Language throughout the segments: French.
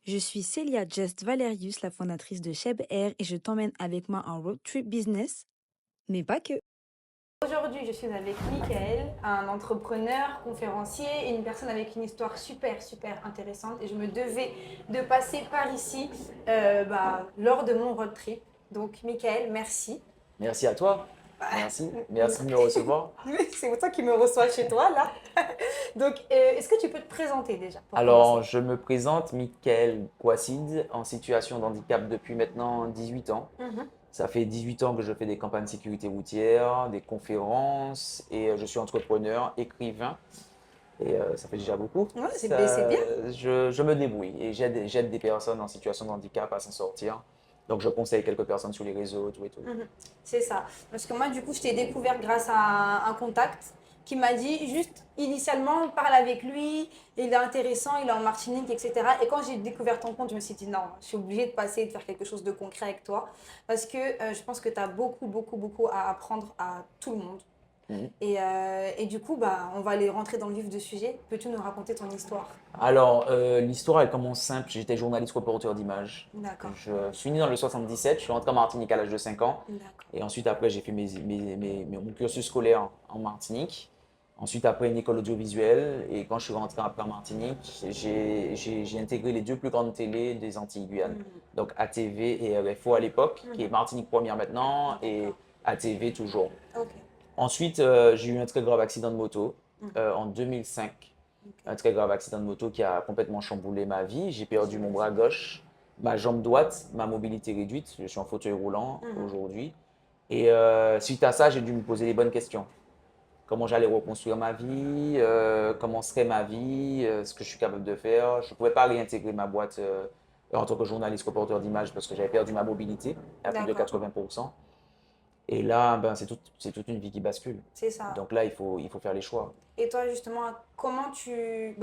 Je suis Célia Just Valerius, la fondatrice de Cheb Air, et je t'emmène avec moi en road trip business, mais pas que. Aujourd'hui, je suis avec Michael, un entrepreneur, conférencier et une personne avec une histoire super intéressante. Et je me devais de passer par ici lors de mon road trip. Donc, Michael, merci. Merci à toi. Merci. Merci de me recevoir. C'est toi qui me reçois chez toi, là. Donc, est-ce que tu peux te présenter déjà pour commencer? Alors, je me présente, Mickaël Kouassid, en situation de handicap depuis maintenant 18 ans. Mhm. Ça fait 18 ans que je fais des campagnes de sécurité routière, des conférences, et je suis entrepreneur, écrivain, et ça fait déjà beaucoup. Ouais, c'est bien. Je me débrouille et j'aide des personnes en situation de handicap à s'en sortir. Donc, je conseille quelques personnes sur les réseaux, tout et tout. Mhm. C'est ça. Parce que moi, du coup, je t'ai découvert grâce à un contact qui m'a dit juste initialement, parle avec lui, il est intéressant, il est en Martinique, etc. Et quand j'ai découvert ton compte, je me suis dit non, je suis obligée de passer et de faire quelque chose de concret avec toi. Parce que je pense que tu as beaucoup à apprendre à tout le monde. Mhm. Et du coup, bah, on va aller rentrer dans le vif du sujet. Peux-tu nous raconter ton histoire? Alors, l'histoire, elle commence simple. J'étais journaliste reporter d'images. D'accord, Je suis né dans le 77. Je suis rentré en Martinique à l'âge de 5 ans. d'accord, Et ensuite, après, j'ai fait mon cursus scolaire en Martinique. Ensuite, après, une école audiovisuelle. Et quand je suis rentré après en Martinique, j'ai intégré les deux plus grandes télés des Antilles-Guyane. mhm, Donc, ATV et RFO à l'époque, qui est mhm, Martinique Première maintenant, et d'accord, ATV toujours. ok, Ensuite, j'ai eu un très grave accident de moto mhm, en 2005. Un ok, très grave accident de moto qui a complètement chamboulé ma vie. J'ai perdu mon bras j'imagine. gauche, ma jambe droite, ma mobilité réduite. Je suis en fauteuil roulant Mhm, aujourd'hui. Et suite à ça, j'ai dû me poser les bonnes questions. Comment j'allais reconstruire ma vie, comment serait ma vie, ce que je suis capable de faire. Je ne pouvais pas réintégrer ma boîte en tant que journaliste reporter d'image parce que j'avais perdu ma mobilité à plus de d'accord, 80%. Et là, ben, c'est toute une vie qui bascule. c'est ça. Donc là, il faut faire les choix. Et toi, justement, comment tu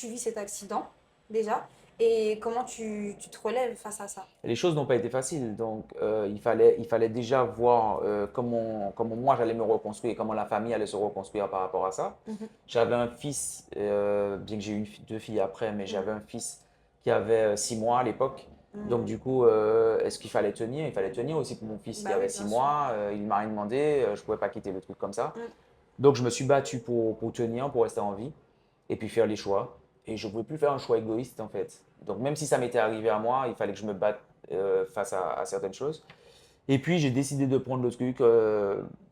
vis cet accident, déjà, et comment tu te relèves face à ça? Les choses n'ont pas été faciles, donc il fallait déjà voir comment moi j'allais me reconstruire et comment la famille allait se reconstruire par rapport à ça. Mhm, J'avais un fils, bien que j'ai eu deux filles après, mais j'avais mhm, un fils qui avait 6 mois à l'époque. Donc mhm. du coup, est-ce qu'il fallait tenir? Il fallait tenir aussi pour mon fils qui Bah avait oui, six bien sûr. mois. Il m'a rien demandé, je ne pouvais pas quitter le truc comme ça. Mm, Donc je me suis battu pour tenir, pour rester en vie et puis faire les choix. Et je ne pouvais plus faire un choix égoïste en fait. Donc même si ça m'était arrivé à moi, il fallait que je me batte face à certaines choses. Et puis j'ai décidé de prendre le truc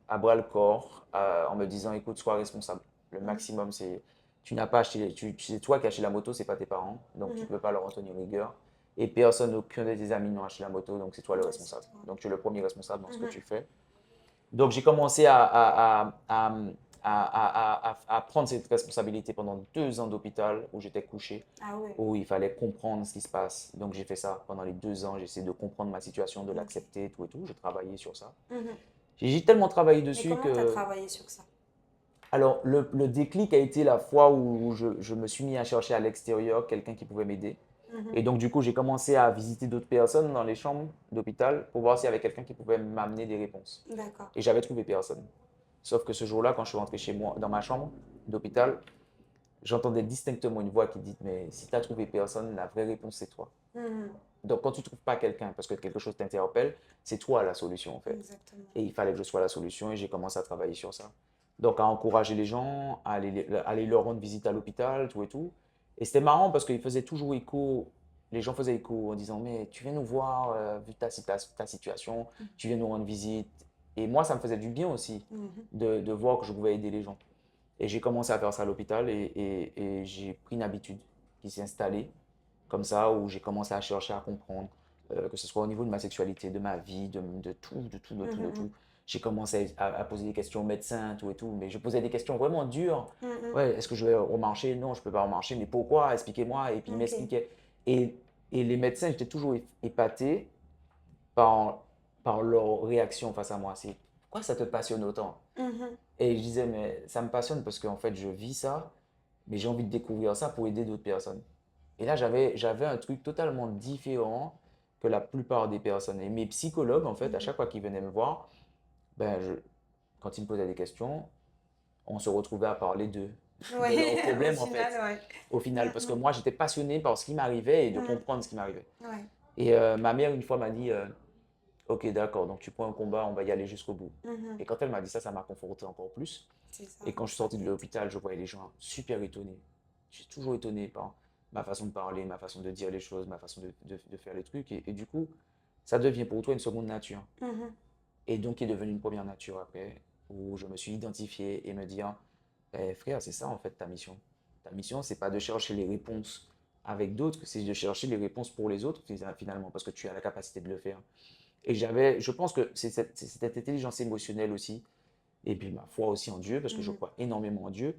à bras le corps en me disant écoute, sois responsable. Le mm, maximum, c'est tu n'as pas acheté, c'est toi qui as acheté la moto, c'est pas tes parents, donc tu ne mhm. peux pas leur en tenir rigueur. Et personne, aucun de tes amis n'ont acheté la moto, donc c'est toi le Ouais, c'est responsable. toi. Donc tu es le premier responsable dans ce que Mhm, tu fais. Donc, j'ai commencé à prendre cette responsabilité pendant 2 ans d'hôpital où j'étais couché, ah ouais, où il fallait comprendre ce qui se passe. Donc, j'ai fait ça pendant les 2 ans. J'ai essayé de comprendre ma situation, de ok. l'accepter, tout et tout. J'ai travaillé sur ça. Mhm. J'ai tellement travaillé Et dessus comment tu as que. travaillé sur ça? Alors, le déclic a été la fois où je me suis mis à chercher à l'extérieur quelqu'un qui pouvait m'aider. Mhm, Et donc, du coup, j'ai commencé à visiter d'autres personnes dans les chambres d'hôpital pour voir s'il y avait quelqu'un qui pouvait m'amener des réponses. d'accord. Et j'avais trouvé personne. Sauf que ce jour-là, quand je suis rentré chez moi, dans ma chambre d'hôpital, j'entendais distinctement une voix qui dit: mais si tu n'as trouvé personne, la vraie réponse, c'est toi. Mhm, Donc, quand tu ne trouves pas quelqu'un parce que quelque chose t'interpelle, c'est toi la solution, en fait. exactement. Et il fallait que je sois la solution et j'ai commencé à travailler sur ça. Donc, à encourager les gens, à aller leur rendre visite à l'hôpital, tout et tout. Et c'était marrant parce qu'ils faisaient toujours écho, les gens faisaient écho en disant: mais tu viens nous voir, vu ta situation, tu viens nous rendre visite. Et moi, ça me faisait du bien aussi Mhm, de voir que je pouvais aider les gens. Et j'ai commencé à faire ça à l'hôpital et j'ai pris une habitude qui s'est installée comme ça, où j'ai commencé à chercher à comprendre, que ce soit au niveau de ma sexualité, de ma vie, de tout, de tout, de tout, de mhm, tout. J'ai commencé à poser des questions aux médecins, tout et tout, mais je posais des questions vraiment dures. mhm, Ouais, est-ce que je vais remarcher? Non, je ne peux pas remarcher, mais pourquoi? Expliquez-moi. Et puis il mhm. Ok. m'expliquait. Et, et les médecins, j'étais toujours épaté par, par leur réaction face à moi. C'est pourquoi ça te passionne autant? Mhm, Et je disais, mais ça me passionne parce qu'en fait, je vis ça, mais j'ai envie de découvrir ça pour aider d'autres personnes. Et là, j'avais un truc totalement différent que la plupart des personnes. Et mes psychologues, en fait, à mhm. chaque fois qu'ils venaient me voir, ben, quand ils me posaient des questions, on se retrouvait à parler d'eux. Ouais, de leurs au problèmes, en final, fait, ouais. au final. Parce que Mhm, moi, j'étais passionné par ce qui m'arrivait et de mhm, comprendre ce qui m'arrivait. ouais. Et ma mère, une fois, m'a dit, ok, d'accord, donc tu prends un combat, on va y aller jusqu'au bout. Mhm, Et quand elle m'a dit ça m'a conforté encore plus. c'est ça, Et quand je suis ça sorti de t'aide. l'hôpital, je voyais les gens super étonnés. J'ai toujours étonné par ma façon de parler, ma façon de dire les choses, ma façon de faire les trucs. Et du coup, ça devient pour toi une seconde nature. Mhm, Et donc, il est devenu une première nature après, où je me suis identifié et me dire, eh, frère, c'est ça en fait ta mission. Ta mission, c'est pas de chercher les réponses avec d'autres, c'est de chercher les réponses pour les autres finalement, parce que tu as la capacité de le faire. Et je pense que c'est cette intelligence émotionnelle aussi, et puis ma foi aussi en Dieu, parce que je mhm. crois énormément en Dieu,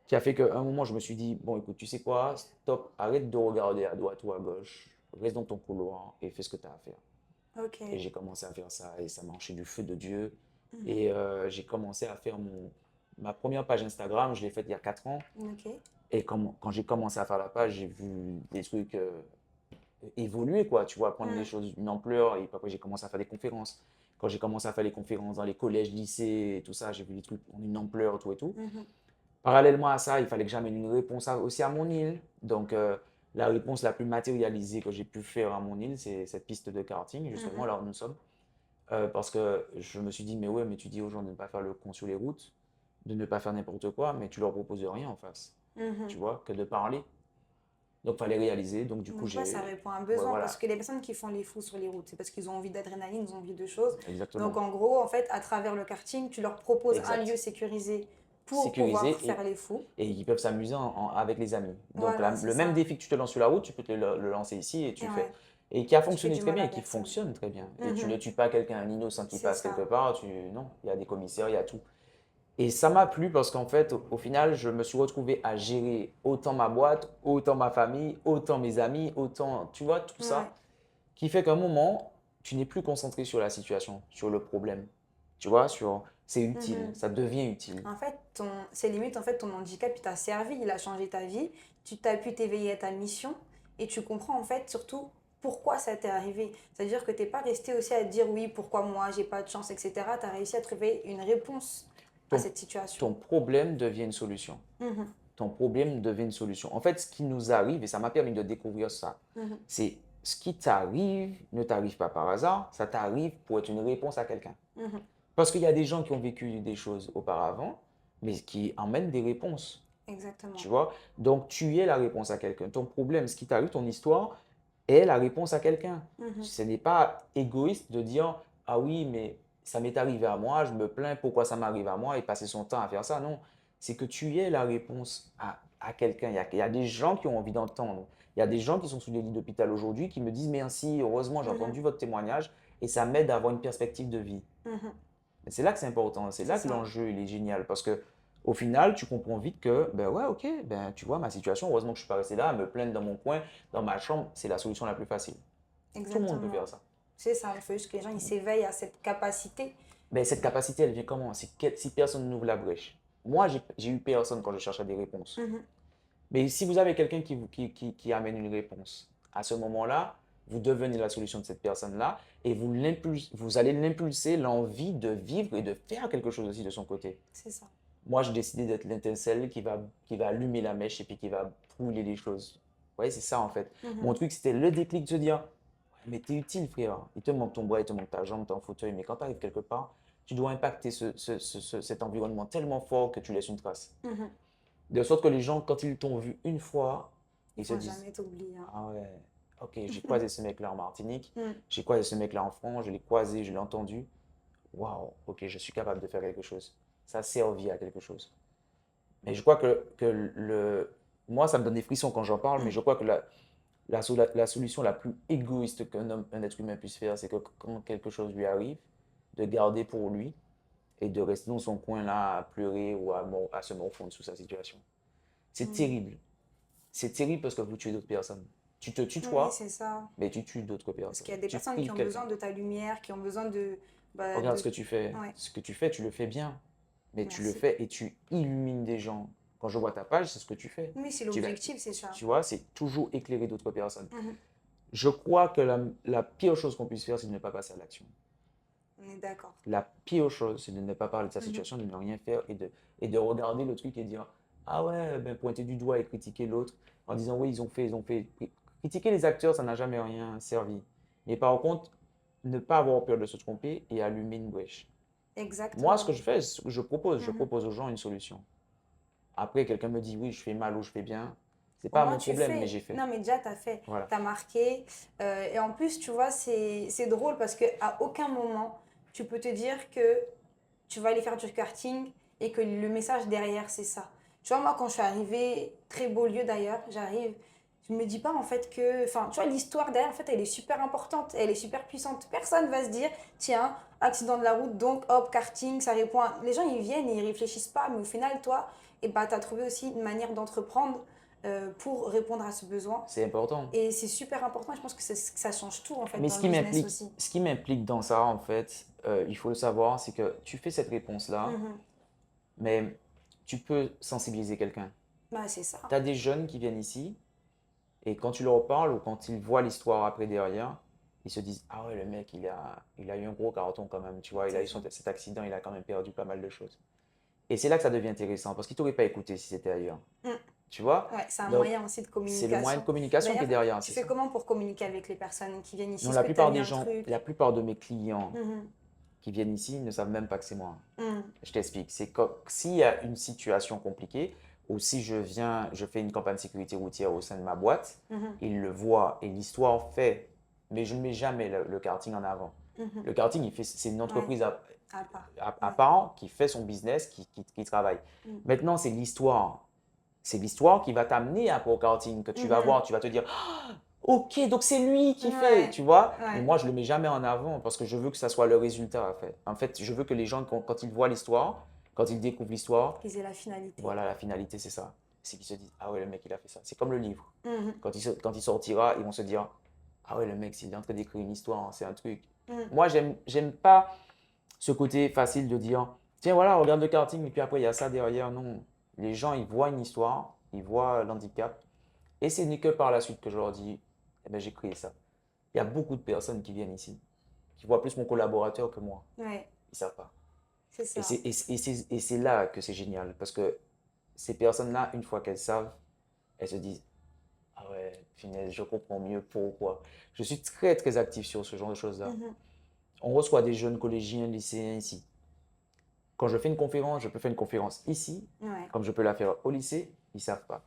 qui a fait qu'à un moment, je me suis dit, bon, écoute, tu sais quoi, stop, arrête de regarder à droite ou à gauche, reste dans ton couloir et fais ce que tu as à faire. Ok. Et j'ai commencé à faire ça et ça m'a marché du feu de Dieu. Mhm, Et j'ai commencé à faire ma première page Instagram, je l'ai faite il y a 4 ans. ok. Et quand j'ai commencé à faire la page, j'ai vu des trucs évoluer, quoi, tu vois, prendre les Mhm, choses d'une ampleur. Et puis après, j'ai commencé à faire des conférences. Quand j'ai commencé à faire les conférences dans les collèges, lycées et tout ça, j'ai vu des trucs prendre une ampleur, tout et tout. mhm, Parallèlement à ça, il fallait que j'amène une réponse aussi à mon île. Donc, la réponse la plus matérialisée que j'ai pu faire à mon île, c'est cette piste de karting, justement, mhm. là où nous sommes. Parce que je me suis dit, mais ouais, mais tu dis aux gens de ne pas faire le con sur les routes, de ne pas faire n'importe quoi, mais tu leur proposes rien en face, tu Mhm. vois, que de parler. Donc, il fallait réaliser. Donc, du coup, Donc ouais, ça répond à un ouais, besoin parce voilà, que les personnes qui font les fous sur les routes, c'est parce qu'ils ont envie d'adrénaline, ils ont envie de choses. Donc exactement. en gros, en fait, à travers le karting, tu leur proposes un lieu Exact. sécurisé pour pouvoir Sécurisé faire les fous. et ils peuvent s'amuser avec les amis. Donc, Voilà, c'est le même ça. défi que tu te lances sur la route, tu peux te le lancer ici et Et tu fais. ouais, Et qui a tu fais fonctionné du très mal bien à et qui personne. fonctionne très bien. Et tu ne Mhm. tues pas quelqu'un, un innocent qui C'est passe quelque ça. part, non, il y a des commissaires, il y a tout. Et ça m'a plu parce qu'en fait, au final, je me suis retrouvé à gérer autant ma boîte, autant ma famille, autant mes amis, autant, tu vois, tout Ouais. ça, qui fait qu'à un moment, tu n'es plus concentré sur la situation, sur le problème. Tu vois, c'est utile, Mhm. ça devient utile. En fait, c'est limite, en fait, ton handicap, il t'a servi, il a changé ta vie. Tu t'as pu t'éveiller à ta mission et tu comprends, en fait, surtout pourquoi ça t'est arrivé. C'est-à-dire que t'es pas resté aussi à te dire oui, pourquoi moi, j'ai pas de chance, etc. Tu as réussi à trouver une réponse à Ton, cette situation. ton problème devient une solution. Mhm, Ton problème devient une solution. En fait, ce qui nous arrive, et ça m'a permis de découvrir ça, mhm, c'est ce qui t'arrive ne t'arrive pas par hasard, ça t'arrive pour être une réponse à quelqu'un. mhm. Parce qu'il y a des gens qui ont vécu des choses auparavant, mais qui emmènent des réponses. Tu Exactement. vois? Donc, tu es la réponse à quelqu'un. Ton problème, ce qui t'arrive, ton histoire, est la réponse à quelqu'un. Mhm, Ce n'est pas égoïste de dire, ah oui, mais ça m'est arrivé à moi, je me plains, pourquoi ça m'arrive à moi et passer son temps à faire ça. Non, c'est que tu es la réponse à quelqu'un. Il y a des gens qui ont envie d'entendre. Il y a des gens qui sont sous des lits d'hôpital aujourd'hui qui me disent merci, heureusement, j'ai mhm, entendu votre témoignage et ça m'aide à avoir une perspective de vie. mhm. Et c'est là que c'est important, c'est C'est là que ça. l'enjeu il est génial parce que au final, tu comprends vite que ben ouais, OK, ben tu vois ma situation, heureusement que je suis pas resté là à me plaindre dans mon coin, dans ma chambre, c'est la solution la plus facile. Tout le monde peut faire Exactement. ça. C'est ça. Il faut juste que les gens ils s'éveillent à cette capacité. Mais cette capacité, elle vient comment? Si personne n'ouvre la brèche. Moi, j'ai eu personne quand je cherchais des réponses. Mhm, Mais si vous avez quelqu'un qui amène une réponse, à ce moment-là, vous devenez la solution de cette personne-là et vous allez l'impulser l'envie de vivre et de faire quelque chose aussi de son côté. c'est ça. Moi, j'ai décidé d'être l'étincelle qui va allumer la mèche et puis qui va brûler les choses. Vous voyez, c'est ça en fait. Mon Mhm, truc, c'était le déclic de se dire, ouais, mais t'es utile, frère. Il te manque ton bras, il te manque ta jambe, t'es en fauteuil. Mais quand tu arrives quelque part, tu dois impacter cet environnement tellement fort que tu laisses une trace. mhm. De sorte que les gens, quand ils t'ont vu une fois, Ils ils se vont disent, jamais t'oublier, hein. ah ouais, ok, j'ai croisé ce mec-là en Martinique, Mhm. j'ai croisé ce mec-là en France, je l'ai croisé, je l'ai entendu. Waouh, ok, je suis capable de faire quelque chose. Ça a servi à quelque chose. Mais je crois moi, ça me donne des frissons quand j'en parle, mais je crois que la solution la plus égoïste un être humain puisse faire, c'est que quand quelque chose lui arrive, de garder pour lui et de rester dans son coin là à pleurer ou à se morfondre sous sa situation. C'est Mhm. terrible. C'est terrible parce que vous tuez d'autres personnes. Tu te tues Oui, toi, c'est ça. mais tu tues d'autres Parce personnes. qu'il y a des Tu personnes qui prives ont quelqu'un. besoin de ta lumière, qui ont besoin de... Bah, Regarde ce que tu fais. Ouais, Ce que tu fais, tu le fais bien. Mais tu le merci. fais et tu illumines des gens. Quand je vois ta page, c'est ce que tu fais. Oui, c'est Tu vas, l'objectif, c'est ça. tu vois, c'est toujours éclairer d'autres personnes. Mhm. Je crois que la pire chose qu'on puisse faire, c'est de ne pas passer à l'action. On est d'accord. La pire chose, c'est de ne pas parler de sa Mhm. situation, de ne rien faire et de regarder le truc et dire, Ah ouais, ben, pointer du doigt et critiquer l'autre en disant oui, ils ont fait, ils ont fait. Critiquer les acteurs, ça n'a jamais rien servi. Mais par contre, ne pas avoir peur de se tromper et allumer une brèche. Moi, ce que Exactement. je fais, ce que je Mhm. propose aux gens une solution. Après, quelqu'un me dit oui, je fais mal ou je fais bien. C'est Au pas moins, mon tu problème, mais fais. j'ai fait. Non, mais déjà, tu as fait. Voilà. Tu as marqué. Et en plus, tu vois, c'est drôle parce qu'à aucun moment, tu peux te dire que tu vas aller faire du karting et que le message derrière, c'est ça. Tu vois, moi, quand je suis arrivée, très beau lieu d'ailleurs, j'arrive, je me dis pas en fait que. Enfin, tu vois, l'histoire derrière, en fait, elle est super importante, elle est super puissante. Personne va se dire, tiens, accident de la route, donc hop, karting, ça répond à... Les gens, ils viennent et ils réfléchissent pas, mais au final, toi, et bah, tu as trouvé aussi une manière d'entreprendre pour répondre à ce besoin. C'est important. Et c'est super important, je pense que, que ça change tout en fait Mais dans le business aussi. ce qui m'implique dans ça, en fait, il faut le savoir, c'est que tu fais cette réponse-là, Mhm. mais tu peux sensibiliser quelqu'un. Bah, c'est ça. Tu as des jeunes qui viennent ici et quand tu leur parles ou quand ils voient l'histoire après derrière, ils se disent, ah ouais, le mec, il a eu un gros carton quand même, tu vois, il a C'est eu ça. cet accident, il a quand même perdu pas mal de choses. Et c'est là que ça devient intéressant parce qu'il t'aurait pas écouté si c'était ailleurs. Mm. Tu vois? Ouais, c'est un Donc, moyen aussi de c'est le moyen de communication. communication qui est D'ailleurs, derrière, tu c'est fais ça. comment pour communiquer avec les personnes qui viennent ici? Non, Est-ce la que tu as plupart mis des un gens, truc? la plupart de mes clients Mhm. qui viennent ici ne savent même pas que c'est moi. Mhm. Je t'explique. C'est comme s'il y a une situation compliquée ou si je viens, je fais une campagne de sécurité routière au sein de ma boîte, Mhm. ils le voient et l'histoire fait, mais je ne mets jamais le karting en avant. Mhm. Le karting, c'est une Ouais, entreprise à part. à Ouais. part qui fait son business, qui travaille. Mhm. Maintenant, c'est l'histoire. C'est l'histoire qui va t'amener après au karting, que tu vas Mhm. voir, tu vas te dire, ok, donc c'est lui qui fait, Ouais, tu vois. Mais ouais. moi, je le mets jamais en avant parce que je veux que ça soit le résultat, en fait. En fait, je veux que les gens, quand ils voient l'histoire, quand ils découvrent l'histoire, Qu'ils aient la finalité. voilà, la finalité, c'est ça. C'est qu'ils se disent, ah ouais, le mec, il a fait ça. C'est comme le livre. Mhm. Quand il sortira, ils vont se dire, ah ouais, le mec, s'il est en train d'écrire une histoire, hein, c'est un truc. Mhm. Moi, j'aime pas ce côté facile de dire, tiens, voilà, regarde le karting, et puis après, il y a ça derrière. Non. Les gens, ils voient une histoire, ils voient l'handicap, et c'est n'est que par la suite que je leur dis, eh ben, j'ai créé ça. Il y a beaucoup de personnes qui viennent ici, qui voient plus mon collaborateur que moi. Ouais, Ils ne savent pas. c'est ça. Et c'est là que c'est génial, parce que ces personnes-là, une fois qu'elles savent, elles se disent, ah ouais, finalement, je comprends mieux pourquoi. Je suis très, très actif sur ce genre de choses-là. Mhm. On reçoit des jeunes collégiens, lycéens ici. Quand je fais une conférence, je peux faire une conférence ici, Ouais. comme je peux la faire au lycée, ils ne savent pas.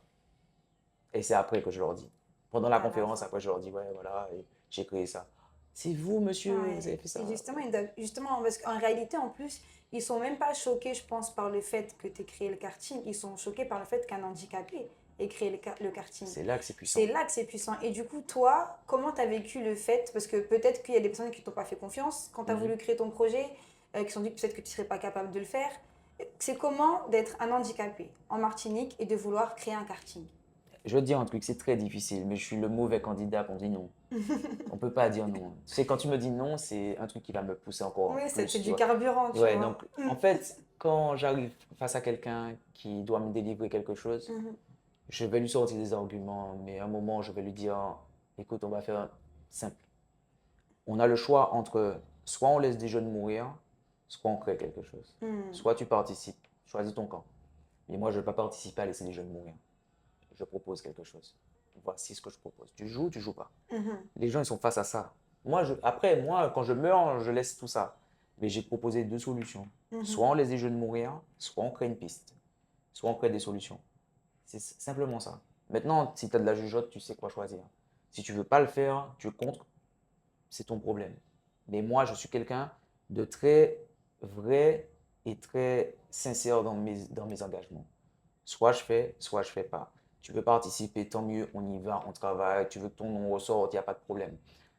Et c'est après que je leur dis. Pendant la À la conférence, fin. après, je leur dis, ouais, voilà, j'ai créé ça. C'est vous, monsieur, vous avez Ouais. fait Et ça. justement, justement, parce qu'en réalité, en plus, ils sont même pas choqués, je pense, par le fait que tu aies créé le karting. Ils sont choqués par le fait qu'un handicapé ait créé le karting. C'est là que c'est C'est puissant. là que c'est puissant. Et du coup, toi, comment tu as vécu le fait, parce que peut-être qu'il y a des personnes qui t'ont pas fait confiance quand tu as Mhm. voulu créer ton projet, qui se sont dit peut-être que tu serais pas capable de le faire. C'est comment d'être un handicapé en Martinique et de vouloir créer un karting? Je veux te dire un truc, c'est très difficile, mais je suis le mauvais candidat pour dire non. On peut pas dire non. Tu sais, quand tu me dis non, c'est un truc qui va me pousser Oui, encore c'est plus, tu du vois. carburant, tu Ouais, vois. donc en fait, quand j'arrive face à quelqu'un qui doit me délivrer quelque chose, Mhm. je vais lui sortir des arguments, mais à un moment, je vais lui dire, écoute, on va faire simple. On a le choix entre soit on laisse des jeunes mourir, soit on crée quelque chose. Mhm. Soit tu participes, choisis ton camp. Mais moi, je ne vais pas participer à laisser les jeunes mourir. Je propose quelque chose. Voici ce que je propose. Tu joues pas. Mhm. Les gens, ils sont face à ça. Après, moi, quand je meurs, je laisse tout ça. Mais j'ai proposé deux solutions. Mhm. Soit on laisse les jeunes mourir, soit on crée une piste. Soit on crée des solutions. C'est simplement ça. Maintenant, si tu as de la jugeote, tu sais quoi choisir. Si tu veux pas le faire, tu es contre, c'est ton problème. Mais moi, je suis quelqu'un de très vrai et très sincère dans mes engagements. Soit je fais pas. Tu veux participer, tant mieux, on y va, on travaille. Tu veux que ton nom ressorte, il n'y a pas de problème.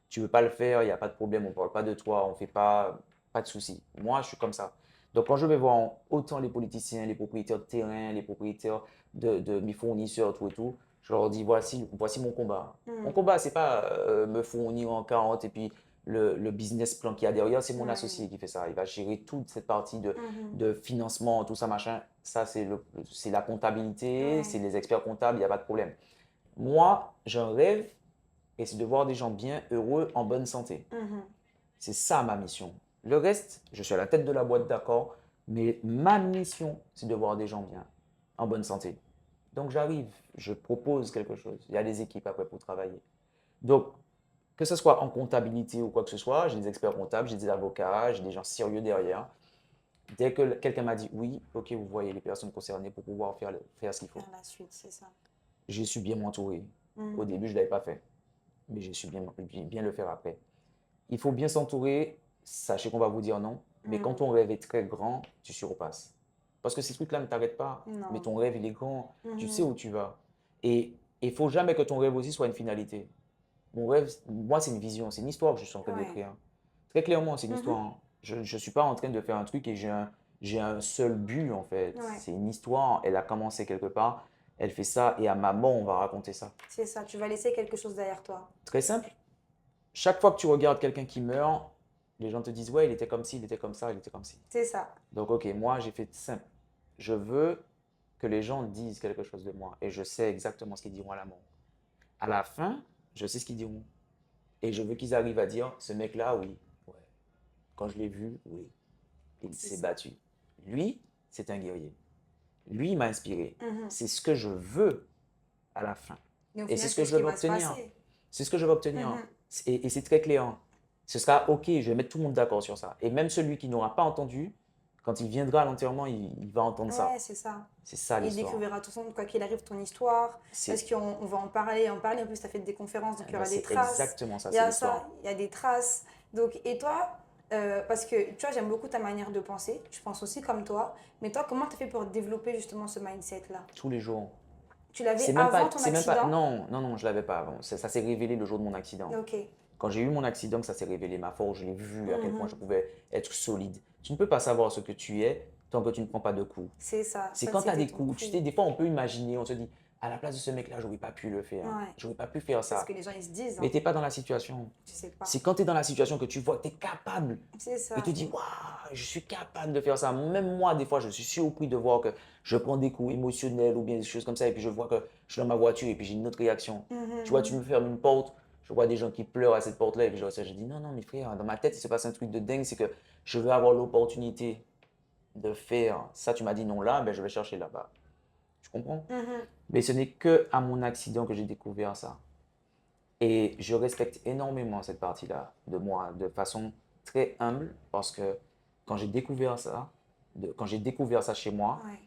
Tu veux pas le faire, il n'y a pas de problème, on ne parle pas de toi, on fait pas, pas de souci. Moi, je suis comme ça. Donc, quand je vais voir autant les politiciens, les propriétaires de terrain, les propriétaires de mes fournisseurs, tout et tout, je leur dis, voici mon combat. Mon Mhm. combat, c'est pas me fournir en 40 et puis le business plan qu'il y a derrière, c'est mon Ouais. associé qui fait ça. Il va gérer toute cette partie Mhm. de financement, tout ça, machin. Ça, c'est la comptabilité, Ouais. c'est les experts comptables, il n'y a pas de problème. Moi, j'en rêve et c'est de voir des gens bien, heureux, en bonne santé. Mhm. C'est ça ma mission. Le reste, je suis à la tête de la boîte, d'accord, mais ma mission, c'est de voir des gens bien, en bonne santé. Donc j'arrive, je propose quelque chose. Il y a des équipes après pour travailler. Donc, que ce soit en comptabilité ou quoi que ce soit, j'ai des experts comptables, j'ai des avocats, j'ai des gens sérieux derrière. Dès que quelqu'un m'a dit oui, ok, vous voyez les personnes concernées pour pouvoir faire ce qu'il faut. Faire la suite, c'est ça. J'ai su bien m'entourer. Au Mhm. début, je ne l'avais pas fait, mais j'ai su bien le faire après. Il faut bien s'entourer. Sachez qu'on va vous dire non, mais quand Mhm. ton rêve est très grand, tu surpasses. Parce que ces trucs-là ne t'arrêtent pas, mais Non. ton rêve, il est grand. Tu sais Mhm. où tu vas. Et il ne faut jamais que ton rêve aussi soit une finalité. Mon rêve, moi, c'est une vision, c'est une histoire que je suis en train Ouais. d'écrire. Très clairement, c'est une Mhm. histoire, hein. Je ne suis pas en train de faire un truc et j'ai un seul but, en fait. Ouais. C'est une histoire, elle a commencé quelque part, elle fait ça, et à ma mort, on va raconter ça. C'est ça. Tu vas laisser quelque chose derrière toi. Très simple. Chaque fois que tu regardes quelqu'un qui meurt, les gens te disent, ouais, il était comme ci, il était comme ça, il était comme ci. C'est ça. Donc, ok, moi, j'ai fait simple. Je veux que les gens disent quelque chose de moi, et je sais exactement ce qu'ils diront à la mort. À la fin, je sais ce qu'ils diront. Et je veux qu'ils arrivent à dire, ce mec-là, oui, ouais. Quand je l'ai vu, oui, il C'est s'est ça. battu. Lui, c'est un guerrier. Lui, il m'a inspiré. Mhm. C'est ce que je veux à la fin. Mais au Et c'est final, ce c'est que ce je qui veux va se obtenir. passer. C'est ce que je veux obtenir. Mhm. Et c'est très clair. Ce sera OK, je vais mettre tout le monde d'accord sur ça. Et même celui qui n'aura pas entendu, quand il viendra à l'enterrement, il va entendre ça. Ouais, c'est ça. C'est ça Il l'histoire. découvrira tout son, quoi qu'il arrive, ton histoire. Parce C'est qu'on va en parler, en parler. En plus, tu as fait des conférences, donc eh il y ben, aura des c'est traces. exactement ça, Il y c'est a ça, l'histoire. il y a des traces. Donc, et toi, parce que tu vois, j'aime beaucoup ta manière de penser. Je pense aussi comme toi. Mais toi, comment tu as fait pour développer justement ce mindset-là? Tous les jours. Tu l'avais avant ton C'est même pas, accident? non, non, non, je l'avais pas avant. Ça s'est révélé le jour de mon accident. Ok. Quand j'ai eu mon accident, que ça s'est révélé, ma force, je l'ai vu à quel point je Mhm. pouvais être solide. Tu ne peux pas savoir ce que tu es tant que tu ne prends pas de coups. C'est ça. C'est Ça, quand tu as c'était des ton coups, tu coup. sais, des fois on peut imaginer, on se dit, à la place de ce mec-là, j'aurais pas pu le faire. Ouais. J'aurais pas pu faire C'est ce que ça. les gens, ils se disent, Mais hein. tu n'es pas dans la situation. Tu sais pas. C'est quand tu es dans la situation que tu vois que tu es capable C'est et ça. tu dis, waouh, je suis capable de faire ça. Même moi, des fois, je suis surpris de voir que je prends des coups émotionnels ou bien des choses comme ça et puis je vois que je suis dans ma voiture et puis j'ai une autre réaction. Tu vois, tu Mhm. me fermes une porte, je vois des gens qui pleurent à cette porte-là et puis je dis, non, non, mes frères, dans ma tête, il se passe un truc de dingue, c'est que je veux avoir l'opportunité de faire ça. Tu m'as dit non là, ben je vais chercher là-bas. Tu comprends? Mhm. Mais ce n'est que à mon accident que j'ai découvert ça. Et je respecte énormément cette partie-là de moi de façon très humble parce que quand j'ai découvert ça, quand j'ai découvert ça chez moi, Ouais.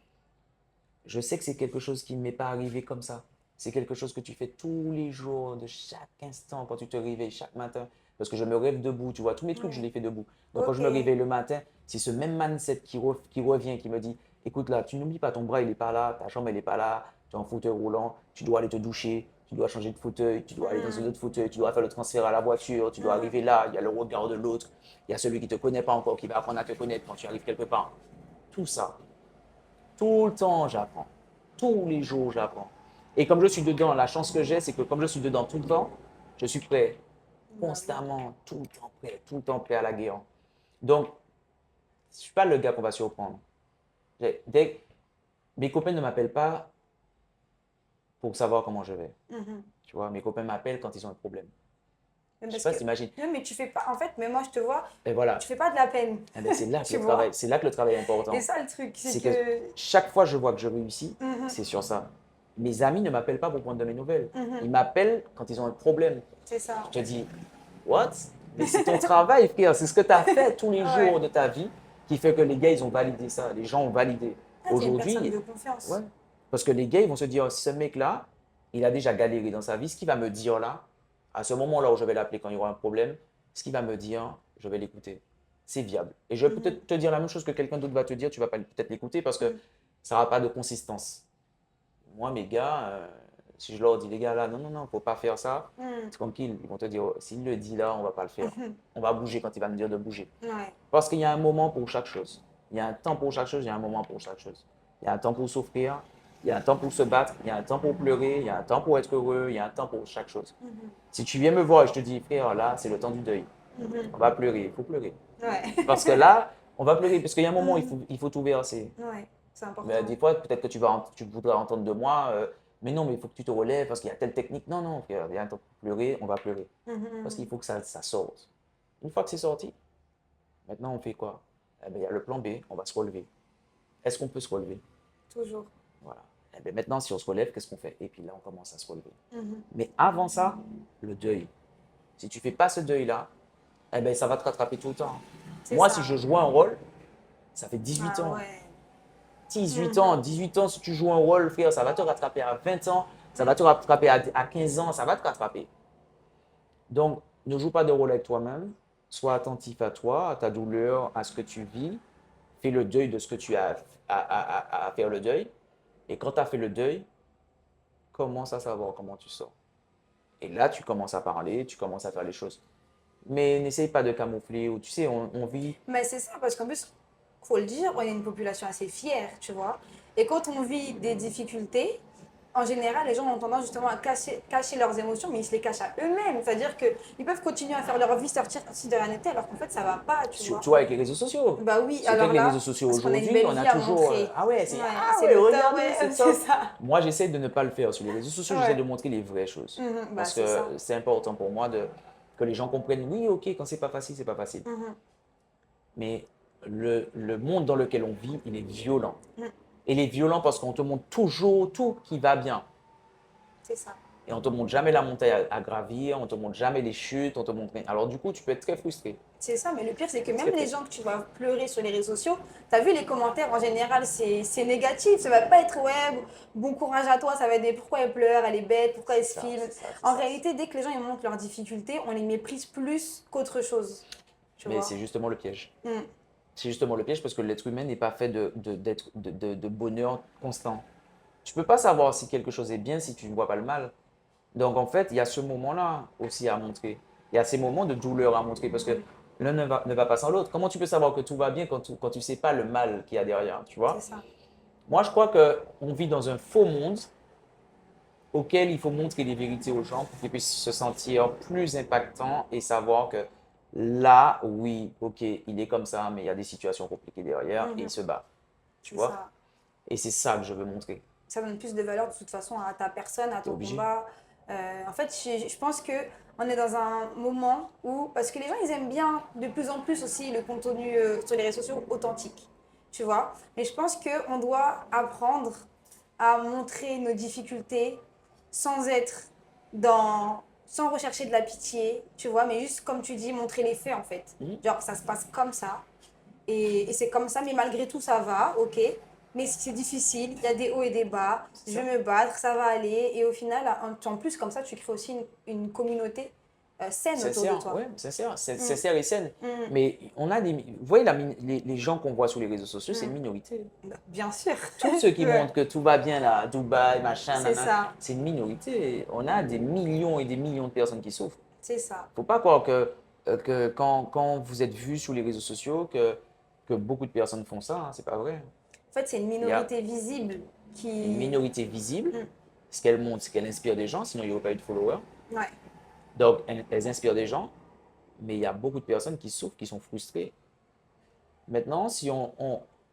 je sais que c'est quelque chose qui ne m'est pas arrivé comme ça. C'est quelque chose que tu fais tous les jours, de chaque instant, quand tu te réveilles chaque matin. Parce que je me rêve debout, tu vois, tous mes trucs, je Ouais. les fais debout. Donc quand Ok. je me réveille le matin, c'est ce même mindset qui revient, qui me dit, écoute là, tu n'oublies pas, ton bras, il n'est pas là, ta jambe, elle n'est pas là, tu es en fauteuil roulant, tu dois aller te doucher, tu dois changer de fauteuil, tu dois aller dans un Mhm. autre fauteuil, tu dois faire le transfert à la voiture, tu dois Mhm. arriver là, il y a le regard de l'autre, il y a celui qui ne te connaît pas encore, qui va apprendre à te connaître quand tu arrives quelque part. Tout ça, tout le temps, j'apprends. Tous les jours, j'apprends. Et comme je suis dedans, la chance que j'ai, c'est que comme je suis dedans tout le temps, je suis prêt, Bah oui. constamment, tout le temps prêt à la guerre. Donc, je ne suis pas le gars qu'on va surprendre. Mes copains ne m'appellent pas pour savoir comment je vais. Mhm. Tu vois, mes copains m'appellent quand ils ont un problème. Mais Je sais parce pas que, si tu imagines. non, mais tu fais pas, en fait, mais moi je te vois, Et tu voilà. fais pas de la peine, Eh ben, tu vois. c'est là que le travail est Et important. ça, le truc, c'est C'est que que. chaque fois que je vois que je réussis, Mhm. c'est sur ça. Mes amis ne m'appellent pas pour prendre de mes nouvelles. Ils Mhm. m'appellent quand ils ont un problème. C'est ça. Je te dis, what? Mais c'est ton travail, frère. C'est ce que tu as fait tous les jours Ouais. de ta vie qui fait que les gars, ils ont validé ça. Les gens ont validé. Ah, t'es une personne Aujourd'hui, de ouais. confiance. Parce que les gars, ils vont se dire, ce mec-là, il a déjà galéré dans sa vie. Ce qu'il va me dire là, à ce moment-là où je vais l'appeler quand il y aura un problème, ce qu'il va me dire, je vais l'écouter. C'est viable. Et je vais Mhm. peut-être te dire la même chose que quelqu'un d'autre va te dire, tu vas pas peut-être l'écouter parce que Mhm. ça n'aura pas de consistance. Moi, mes gars, si je leur dis, les gars, là, non, non, non, faut pas faire ça, Mhm. tranquille, ils vont te dire, oh, s'il le dit là, on va pas le faire. Mhm. On va bouger quand il va me dire de bouger. Ouais. Parce qu'il y a un moment pour chaque chose. Il y a un temps pour chaque chose, il y a un moment pour chaque chose. Il y a un temps pour souffrir, il y a un temps pour se battre, il y a un temps pour pleurer, il y a un temps pour être heureux, il y a un temps pour chaque chose. Mhm. Si tu viens me voir et je te dis, frère, là, c'est le temps du deuil. Mhm. On va pleurer, il faut pleurer. Ouais. Parce que là, on va pleurer, parce qu'il y a un moment, Mhm. il faut tout verser. Ouais. C'est Mais important. des fois, peut-être que tu voudras entendre de moi, mais non, mais il faut que tu te relèves parce qu'il y a telle technique. Non, non, frère, il y a un temps pour pleurer, on va pleurer. Parce qu'il Mhm. faut que ça sorte. Une fois que c'est sorti, maintenant, on fait quoi? Eh ben, il y a le plan B, on va se relever. Est-ce qu'on peut se relever? Toujours. Voilà. Eh ben, maintenant, si on se relève, qu'est-ce qu'on fait? Et puis là, on commence à se relever. Mhm. Mais avant ça, le deuil. Si tu fais pas ce deuil-là, eh ben, ça va te rattraper tout le temps. C'est Moi, si ça. je joue un rôle, ça fait 18 Ah ans. ouais. 18 ans, Mhm. 18 ans, si tu joues un rôle, frère, ça va te rattraper à 20 ans, ça va te rattraper à 15 ans, ça va te rattraper. Donc, ne joue pas de rôle avec toi-même. Sois attentif à toi, à ta douleur, à ce que tu vis. Fais le deuil de ce que tu as à faire le deuil. Et quand tu as fait le deuil, commence à savoir comment tu sors. Et là, tu commences à parler, tu commences à faire les choses. Mais n'essaye pas de camoufler. Ou tu sais, on vit. Mais c'est ça, parce qu'en plus, faut le dire, on est une population assez fière, tu vois. Et quand on vit des difficultés, en général, les gens ont tendance justement à cacher leurs émotions, mais ils se les cachent à eux-mêmes. C'est-à-dire qu'ils peuvent continuer à faire leur vie, sortir si de rien n'était, alors qu'en fait, ça va pas, tu vois. Tu vois, avec les réseaux sociaux. Bah oui, Surtout alors avec les réseaux là, sociaux parce qu'on a une aujourd'hui, belle on a vie à toujours. montrer. Ah ouais, Ouais, c'est ouais, le top regardez, c'est web, c'est top. ça. Moi, j'essaie de ne pas le faire sur les réseaux sociaux, j'essaie de Ouais. montrer les vraies choses. Bah Parce c'est que ça. c'est important pour moi que les gens comprennent, oui, ok, quand c'est pas facile, c'est pas facile. Mhm. Mais le monde dans lequel on vit, il est violent. Mm. Il est violent parce qu'on te montre toujours tout qui va bien. C'est ça. Et on ne te montre jamais la montagne à gravir, on ne te montre jamais les chutes, on te montre rien. Alors du coup, tu peux être très frustré. C'est ça, mais le pire, c'est que Très, même les très. gens que tu vas pleurer sur les réseaux sociaux, tu as vu les commentaires, en général, c'est négatif. Ça va pas être, ouais, bon courage à toi, ça va être des pourquoi elle pleure, elle est bête, pourquoi elle C'est se ça, filme. c'est ça, c'est En ça. réalité, dès que les gens ils montrent leurs difficultés, on les méprise plus qu'autre chose. Tu Mais vois? c'est justement le piège. Mm. C'est justement le piège parce que l'être humain n'est pas fait de bonheur constant. Tu ne peux pas savoir si quelque chose est bien si tu ne vois pas le mal. Donc en fait, il y a ce moment-là aussi à montrer. Il y a ces moments de douleur à montrer parce que l'un ne va pas sans l'autre. Comment tu peux savoir que tout va bien quand tu ne sais pas le mal qu'il y a derrière, tu C'est vois? ça. Moi, je crois qu'on vit dans un faux monde auquel il faut montrer les vérités aux gens pour qu'ils puissent se sentir plus impactants et savoir que là, oui, ok, il est comme ça, mais il y a des situations compliquées derrière et il Mhm. se bat, tu C'est vois? ça. Et c'est ça que je veux montrer. Ça donne plus de valeur de toute façon à ta personne, à Tu es ton obligé. combat. En fait, je pense que on est dans un moment où, parce que les gens, ils aiment bien de plus en plus aussi le contenu sur les réseaux sociaux authentique, tu vois. Mais je pense qu'on doit apprendre à montrer nos difficultés sans être sans rechercher de la pitié, tu vois, mais juste comme tu dis, montrer les faits en fait. Mhm. Genre, ça se passe comme ça. Et c'est comme ça, mais malgré tout, ça va, ok. Mais c'est difficile, il y a des hauts et des bas. C'est Je ça. vais me battre, ça va aller. Et au final, en plus, comme ça, tu crées aussi une communauté saine autour de Sincère, toi. ouais, sincère, Mm, sincère et saine. mm. Mais on a des. Vous voyez, les gens qu'on voit sur les réseaux sociaux, c'est une Mm. minorité. Bah, bien sûr. Tous ceux qui Ouais, montrent que tout va bien là, à Dubaï, machin, c'est nanana, ça, c'est une minorité. On a des millions et des millions de personnes qui souffrent. c'est ça. Faut pas croire que quand vous êtes vu sur les réseaux sociaux, que beaucoup de personnes font ça, hein, c'est pas vrai. En fait, c'est une Il y a minorité visible une qui. minorité visible, Mm. ce qu'elle montre, c'est qu'elle inspire des gens, sinon il n'y aurait pas eu de followers. Ouais, Donc, elles inspirent des gens, mais il y a beaucoup de personnes qui souffrent, qui sont frustrées. Maintenant, si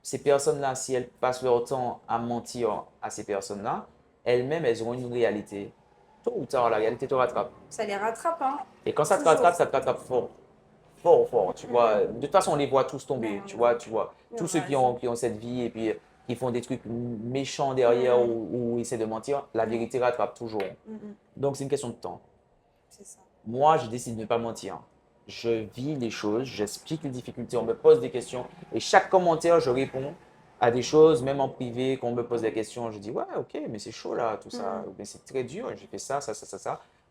ces personnes-là, si elles passent leur temps à mentir à ces personnes-là, elles-mêmes, elles ont une réalité. Tôt ou tard, la réalité te rattrape. ça les rattrape, hein. Et quand Toujours. ça te rattrape fort. Fort, fort, tu vois. Mm. De toute façon, on les voit tous tomber, tu Merde. vois, tu vois. Tous ceux Vas-y. qui ont cette vie et puis qui font des trucs méchants derrière Mm, ou essaient de mentir, la mm, vérité rattrape toujours. mm. Donc, c'est une question de temps. C'est ça. Moi, je décide de ne pas mentir. Je vis les choses, j'explique les difficultés, on me pose des questions et chaque commentaire, je réponds à des choses, même en privé, quand on me pose des questions, je dis ouais, ok, mais c'est chaud là, tout ça, Mm. mais c'est très dur, j'ai fait ça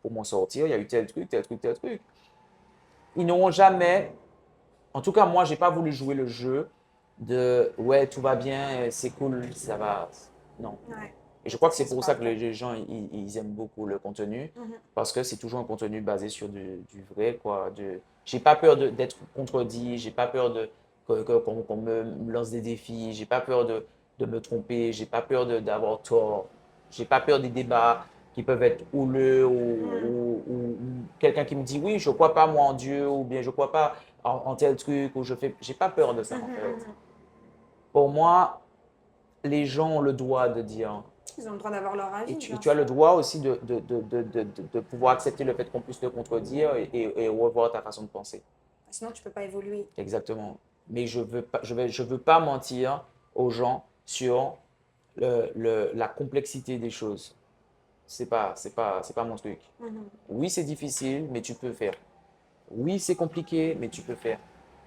pour m'en sortir, il y a eu tel truc, tel truc, tel truc. Ils n'auront jamais, en tout cas, moi, j'ai pas voulu jouer le jeu de ouais, tout va bien, c'est cool, ça va. Non. Ouais. Et je crois que Ça, c'est c'est pour pas ça que vrai. les gens, ils aiment beaucoup le contenu, Mhm. parce que c'est toujours un contenu basé sur du vrai, quoi. J'ai pas peur d'être contredit, j'ai pas peur qu'on me lance des défis, j'ai pas peur de me tromper, j'ai pas peur d'avoir tort, j'ai pas peur des débats qui peuvent être houleux Mm. ou quelqu'un qui me dit oui, je crois pas moi en Dieu, ou bien je crois pas en tel truc, ou j'ai pas peur de ça en Mhm, fait. mhm. Pour moi, les gens ont le droit de dire. Ils ont le droit d'avoir leur Et avis, tu, bien tu as le sûr. droit aussi de pouvoir accepter le fait qu'on puisse te contredire et revoir ta façon de penser. Sinon, tu peux pas évoluer. Exactement. Mais je veux pas mentir aux gens sur la complexité des choses. C'est pas mon truc. Mhm. Oui, c'est difficile, mais tu peux faire. Oui, c'est compliqué, mais tu peux faire.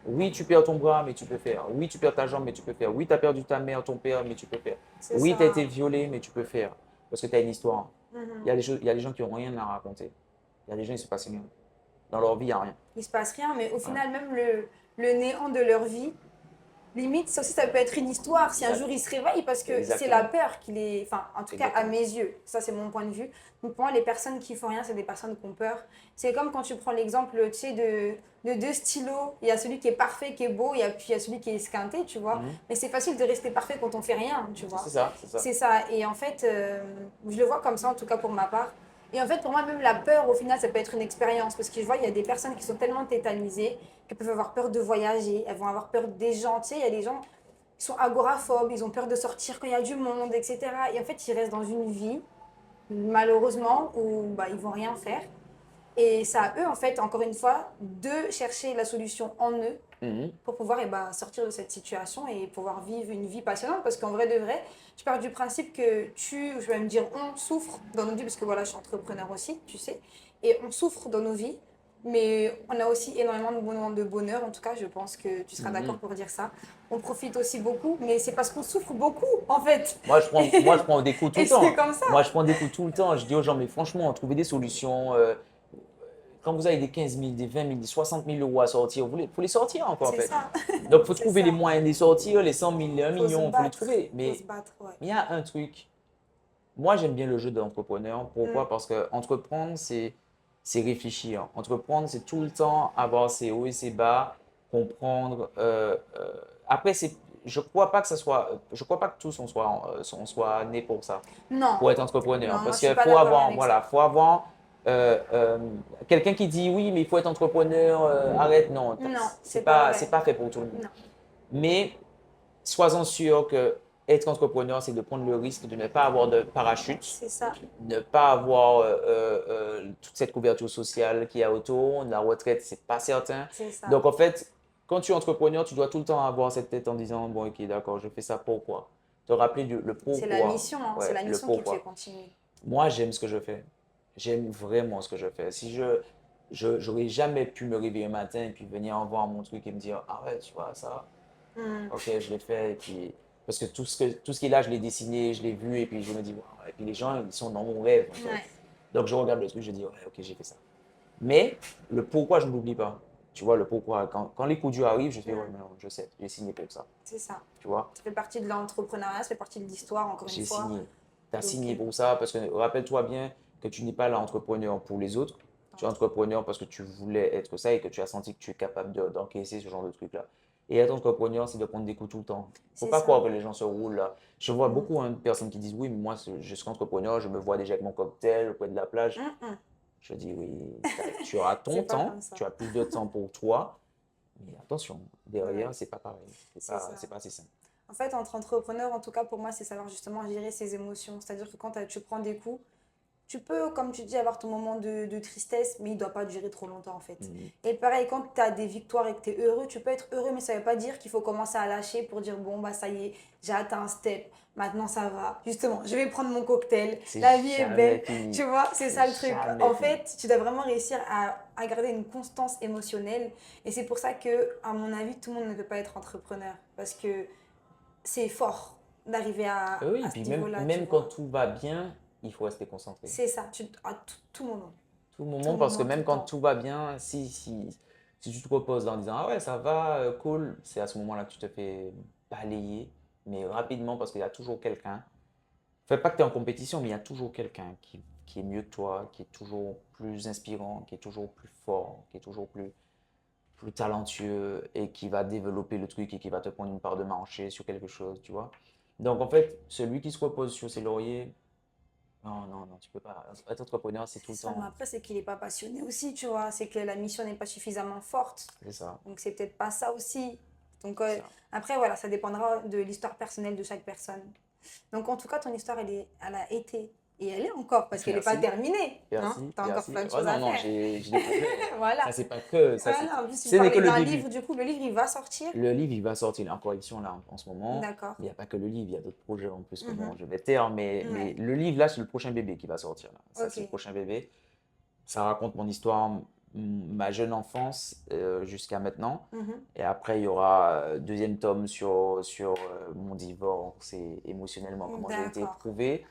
Oui, tu perds ton bras, mais tu peux faire. Oui, tu perds ta jambe, mais tu peux faire. Oui, tu as perdu ta mère, ton père, mais tu peux faire. C'est Oui, tu as été ça. violé, mais tu peux faire. Parce que tu as une histoire. Il y Mhm. a des choses, il y a des gens qui n'ont rien à raconter. Il y a des gens, il ne se passe rien. Dans leur vie, il n'y a rien. Il se passe rien, mais au Voilà. final, même le néant de leur vie, limite, ça aussi, ça peut être une histoire. Si un Exact. jour il se réveille, parce que c'est la Exactement. peur qu'il est. Enfin, en tout cas, à Exactement. mes yeux, ça c'est mon point de vue. Donc, pour moi, les personnes qui font rien, c'est des personnes qui ont peur. C'est comme quand tu prends l'exemple, tu sais, de deux stylos. Il y a celui qui est parfait, qui est beau, et puis il y a celui qui est esquinté, tu vois. Mhm. Mais c'est facile de rester parfait quand on fait rien, tu C'est vois. ça, c'est ça. C'est ça. Et en fait, je le vois comme ça, en tout cas pour ma part. Et en fait, pour moi, même la peur, au final, ça peut être une expérience. Parce que je vois, il y a des personnes qui sont tellement tétanisées qu'elles peuvent avoir peur de voyager, elles vont avoir peur des gens. Tu sais, il y a des gens qui sont agoraphobes, ils ont peur de sortir quand il y a du monde, etc. Et en fait, ils restent dans une vie, malheureusement, où bah, ils vont rien faire. Et c'est à eux, en fait, encore une fois, de chercher la solution en eux Mhm. pour pouvoir sortir de cette situation et pouvoir vivre une vie passionnante. Parce qu'en vrai de vrai, je pars du principe que je vais me dire, on souffre dans nos vies, parce que voilà, je suis entrepreneur aussi, tu sais, et on souffre dans nos vies, mais on a aussi énormément de moments de bonheur. En tout cas, je pense que tu seras d'accord Mhm. pour dire ça. On profite aussi beaucoup, mais c'est parce qu'on souffre beaucoup, en fait. Moi, je prends des coups tout Et le c'est temps. comme ça. Moi, je prends des coups tout le temps. Je dis aux gens, mais franchement, trouvez des solutions. Quand vous avez des 15 000, des 20 000, des 60 000 euros à sortir, faut les sortir encore, en C'est fait. ça. Donc, il faut C'est trouver les ça. moyens de les sortir, les 100 000, les 1 Faut se million, il faut les battre. trouver. Faut se Mais battre, ouais. il y a un truc. Moi, j'aime bien le jeu d'entrepreneur. Mm. Pourquoi? Parce que entreprendre, c'est réfléchir. Entreprendre, c'est tout le temps avoir ses hauts et ses bas, comprendre. Après, je crois pas que tous on soit nés pour ça, Non. pour être entrepreneur. Non, moi, Parce je suis qu'il pas faut d'accord avoir, avec ça. voilà, faut avoir euh, euh, quelqu'un qui dit oui, mais il faut être entrepreneur, arrête, non, Non, c'est c'est pas pas, vrai. c'est pas fait pour tout le monde. Non. Mais sois-en sûr que être entrepreneur, c'est de prendre le risque de ne pas avoir de parachute, C'est ça. ne pas avoir toute cette couverture sociale qu'il y a autour. La retraite, c'est pas certain. C'est ça. Donc, en fait, quand tu es entrepreneur, tu dois tout le temps avoir cette tête en disant, bon, ok, d'accord, je fais ça pourquoi? Te rappeler le C'est la pourquoi. mission, hein. C'est Ouais, la le mission qui te fait pourquoi. continuer. Moi, j'aime ce que je fais. J'aime vraiment ce que je fais. Si j'aurais jamais pu me réveiller un matin et puis venir en voir mon truc et me dire, ah ouais, tu vois, ça, Hmm. ok, je l'ai fait. Et puis, parce que tout ce qui est là, je l'ai dessiné, je l'ai vu, et puis je me dis, wow. Et puis les gens, ils sont dans mon rêve, en fait. Ouais. Donc je regarde le truc, je dis, ouais, ok, j'ai fait ça. Mais le pourquoi, je ne l'oublie pas. Tu vois, le pourquoi. Quand les coups durs arrivent, je fais, ouais, Hmm. mais non, je sais, j'ai signé pour ça. C'est ça. Tu vois, Ça fait partie de l'entrepreneuriat, ça fait partie de l'histoire, encore une j'ai fois. signé. Tu as Donc, signé pour ça parce que rappelle-toi bien que tu n'es pas l'entrepreneur pour les autres. Tu es entrepreneur parce que tu voulais être ça et que tu as senti que tu es capable d'encaisser ce genre de truc-là. Et être entrepreneur, c'est de prendre des coups tout le temps. Faut c'est pas ça. croire que les gens se roulent là. Je vois Hmm. beaucoup de personnes qui disent oui, mais moi je suis entrepreneur, je me vois déjà avec mon cocktail auprès de la plage. Hmm, hmm. Je dis oui, tu auras ton C'est pas temps, comme ça. tu as plus de temps pour toi, mais attention, Ouais. derrière, c'est pas pareil. C'est C'est pas, ça. c'est pas assez simple. En fait, entre entrepreneurs, en tout cas pour moi, c'est savoir justement gérer ses émotions. C'est-à-dire que quand tu prends des coups, tu peux, comme tu dis, avoir ton moment de tristesse, mais il ne doit pas durer trop longtemps en fait. Mhm. Et pareil, quand tu as des victoires et que tu es heureux, tu peux être heureux, mais ça ne veut pas dire qu'il faut commencer à lâcher pour dire, bon, bah ça y est, j'ai atteint un step, maintenant ça va. Justement, je vais prendre mon cocktail, C'est la vie est jamais belle, fini. tu vois, c'est C'est ça le truc. jamais En fini. fait, tu dois vraiment réussir à garder une constance émotionnelle. Et c'est pour ça que, à mon avis, tout le monde ne peut pas être entrepreneur. Parce que c'est fort d'arriver Oui, et à ce puis même, niveau-là, tu même quand vois. tout va bien, il faut rester concentré. C'est ça, à tout moment. Tout le Tout moment, parce que moment, tout même le quand temps. tout va bien, si tu te reposes en disant ah ouais, ça va, cool, c'est à ce moment-là que tu te fais balayer, mais rapidement, parce qu'il y a toujours quelqu'un. Fait pas que tu es en compétition, mais il y a toujours quelqu'un qui est mieux que toi, qui est toujours plus inspirant, qui est toujours plus fort, qui est toujours plus talentueux et qui va développer le truc et qui va te prendre une part de marché sur quelque chose, tu vois. Donc en fait, celui qui se repose sur ses lauriers, non, non, non, tu peux pas. Être entrepreneur, c'est tout C'est le ça, mais temps. après, c'est qu'il n'est pas passionné aussi, tu vois. C'est que la mission n'est pas suffisamment forte. C'est ça, Donc, c'est peut-être pas ça aussi. Donc, c'est ça. après, voilà, ça dépendra de l'histoire personnelle de chaque personne. Donc, en tout cas, ton histoire, elle a été Et elle est encore, parce qu'elle n'est pas Merci, terminée. Hein? merci, Tu as encore merci. plein de Oh choses non, à non, faire. j'ai des projets. Voilà. Ça, c'est pas que, ça, Voilà. En plus, tu ce n'est que parlais le d'un début. livre, du coup, le livre, il va sortir. Le livre, il va sortir, il est en correction là en ce moment. D'accord. Mais il n'y a pas que le livre, il y a d'autres projets en plus que bon, Mhm. je vais taire. Mais Ouais. le livre, là, c'est le prochain bébé qui va sortir. Là. Ça, c'est le Ok. prochain bébé. Ça raconte mon histoire, ma jeune enfance jusqu'à maintenant. Mhm. Et après, il y aura deuxième tome sur mon divorce et émotionnellement, comment j'ai été D'accord. éprouvé.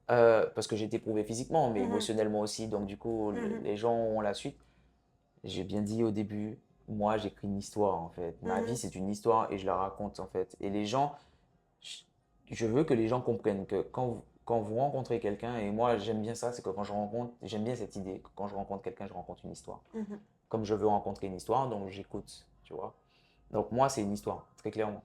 Parce que j'ai été éprouvé physiquement, mais Mhm. émotionnellement aussi. Donc, du coup, Mhm. les gens ont la suite. J'ai bien dit au début, moi, j'écris une histoire, en fait. Ma vie, Mhm. c'est une histoire et je la raconte, en fait. Et les gens, je je veux que les gens comprennent que quand vous rencontrez quelqu'un, et moi, j'aime bien ça, c'est que quand je rencontre, j'aime bien cette idée, que quand je rencontre quelqu'un, je rencontre une histoire. Mhm. Comme je veux rencontrer une histoire, donc j'écoute, tu vois. Donc, moi, c'est une histoire, très clairement.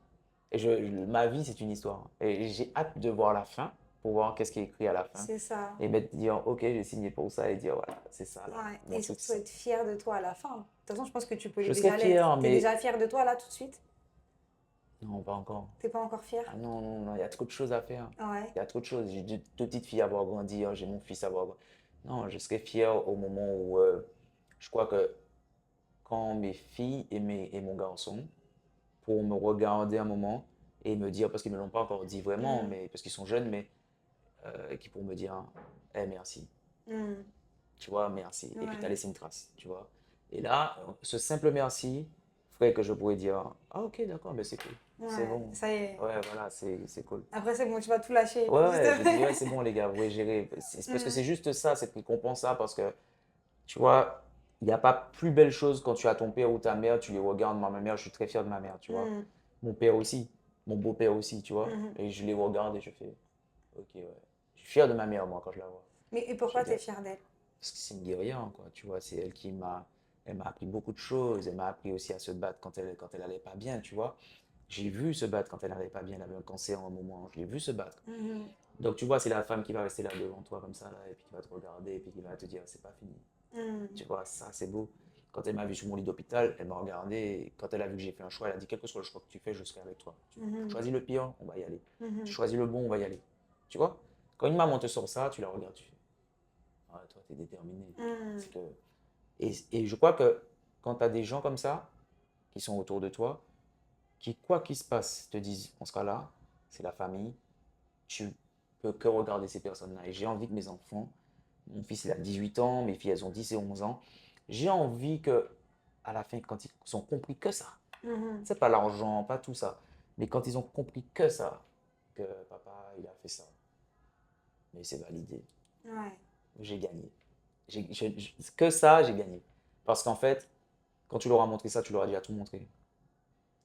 Et ma vie, c'est une histoire. Et j'ai hâte de voir la fin, pour voir qu'est-ce qui est écrit à la fin. C'est ça. Et me dire, ok, j'ai signé pour ça, et dire, voilà, c'est ça, là. Ouais. Mon Et truc, surtout c'est ça. être fier de toi à la fin. De toute façon, je pense que tu peux Je serais déjà l'être. fier, Tu es mais déjà fier de toi là tout de suite? non, pas encore. T'es pas encore fier? Ah non, non, non, il y a trop de choses à faire. Ouais. Il y a trop de choses. J'ai deux petites filles à voir grandir, j'ai mon fils à voir grandir. Non, je serais fier au moment où je crois que quand mes filles et mon garçon pourront me regarder un moment et me dire, parce qu'ils ne me l'ont pas encore dit vraiment, Mm. mais parce qu'ils sont jeunes, mais qui pourront me dire, eh, merci, Mm. tu vois, merci. Et puis tu as Ouais. laissé une trace, tu vois. Et là, ce simple merci ferait que je pourrais dire, ah ok, d'accord, ben c'est cool, c'est Ouais. bon. Ça y est. Ouais, voilà, c'est cool. Après, c'est bon, tu vas tout lâcher. Ouais, Juste ouais, je dis, ouais, après. c'est bon, les gars, vous pouvez gérer. Parce que Mm. c'est juste ça, cette récompense ça, parce que, tu vois, il n'y a pas plus belle chose quand tu as ton père ou ta mère, tu les regardes. Moi, ma mère, je suis très fier de ma mère, tu vois. Mm. Mon père aussi, mon beau-père aussi, tu vois. Mhm. Et je les regarde et je fais, ok, ouais. Je suis fier de ma mère, moi, quand je la vois. Mais et Je pourquoi dis, t'es fier d'elle? parce que c'est une guerrière, quoi, tu vois. C'est elle elle m'a appris beaucoup de choses. Elle m'a appris aussi à se battre quand elle allait pas bien, tu vois. J'ai vu se battre quand elle allait pas bien. Elle avait un cancer à un moment. Je l'ai vu se battre. Mhm. Donc, tu vois, c'est la femme qui va rester là devant toi comme ça, là, et puis qui va te regarder, et puis qui va te dire, c'est pas fini. Mm. Tu vois, ça, c'est beau. Quand elle m'a vu sur mon lit d'hôpital, elle m'a regardé, et quand elle a vu que j'ai fait un choix, elle a dit, quel que soit le choix que tu fais, je serai avec toi. Tu Mhm. choisis le pire, on va y aller. Tu Mhm. choisis le bon, on va y aller. Tu vois, quand une maman te sort ça, tu la regardes, tu fais, ah, toi, t'es déterminé. Mm. C'est que... et je crois que quand tu as des gens comme ça, qui sont autour de toi, qui, quoi qu'il se passe, te disent, on sera là, c'est la famille, tu peux que regarder ces personnes-là. Et j'ai envie que mes enfants, mon fils il a 18 ans, mes filles elles ont 10 et 11 ans, j'ai envie que à la fin, quand ils ont compris que ça, Mhm. c'est pas l'argent, pas tout ça, mais quand ils ont compris que ça, que papa il a fait ça, mais c'est validé, Ouais. j'ai gagné. Que ça, j'ai gagné. Parce qu'en fait, quand tu leur as montré ça, tu leur as déjà tout montré.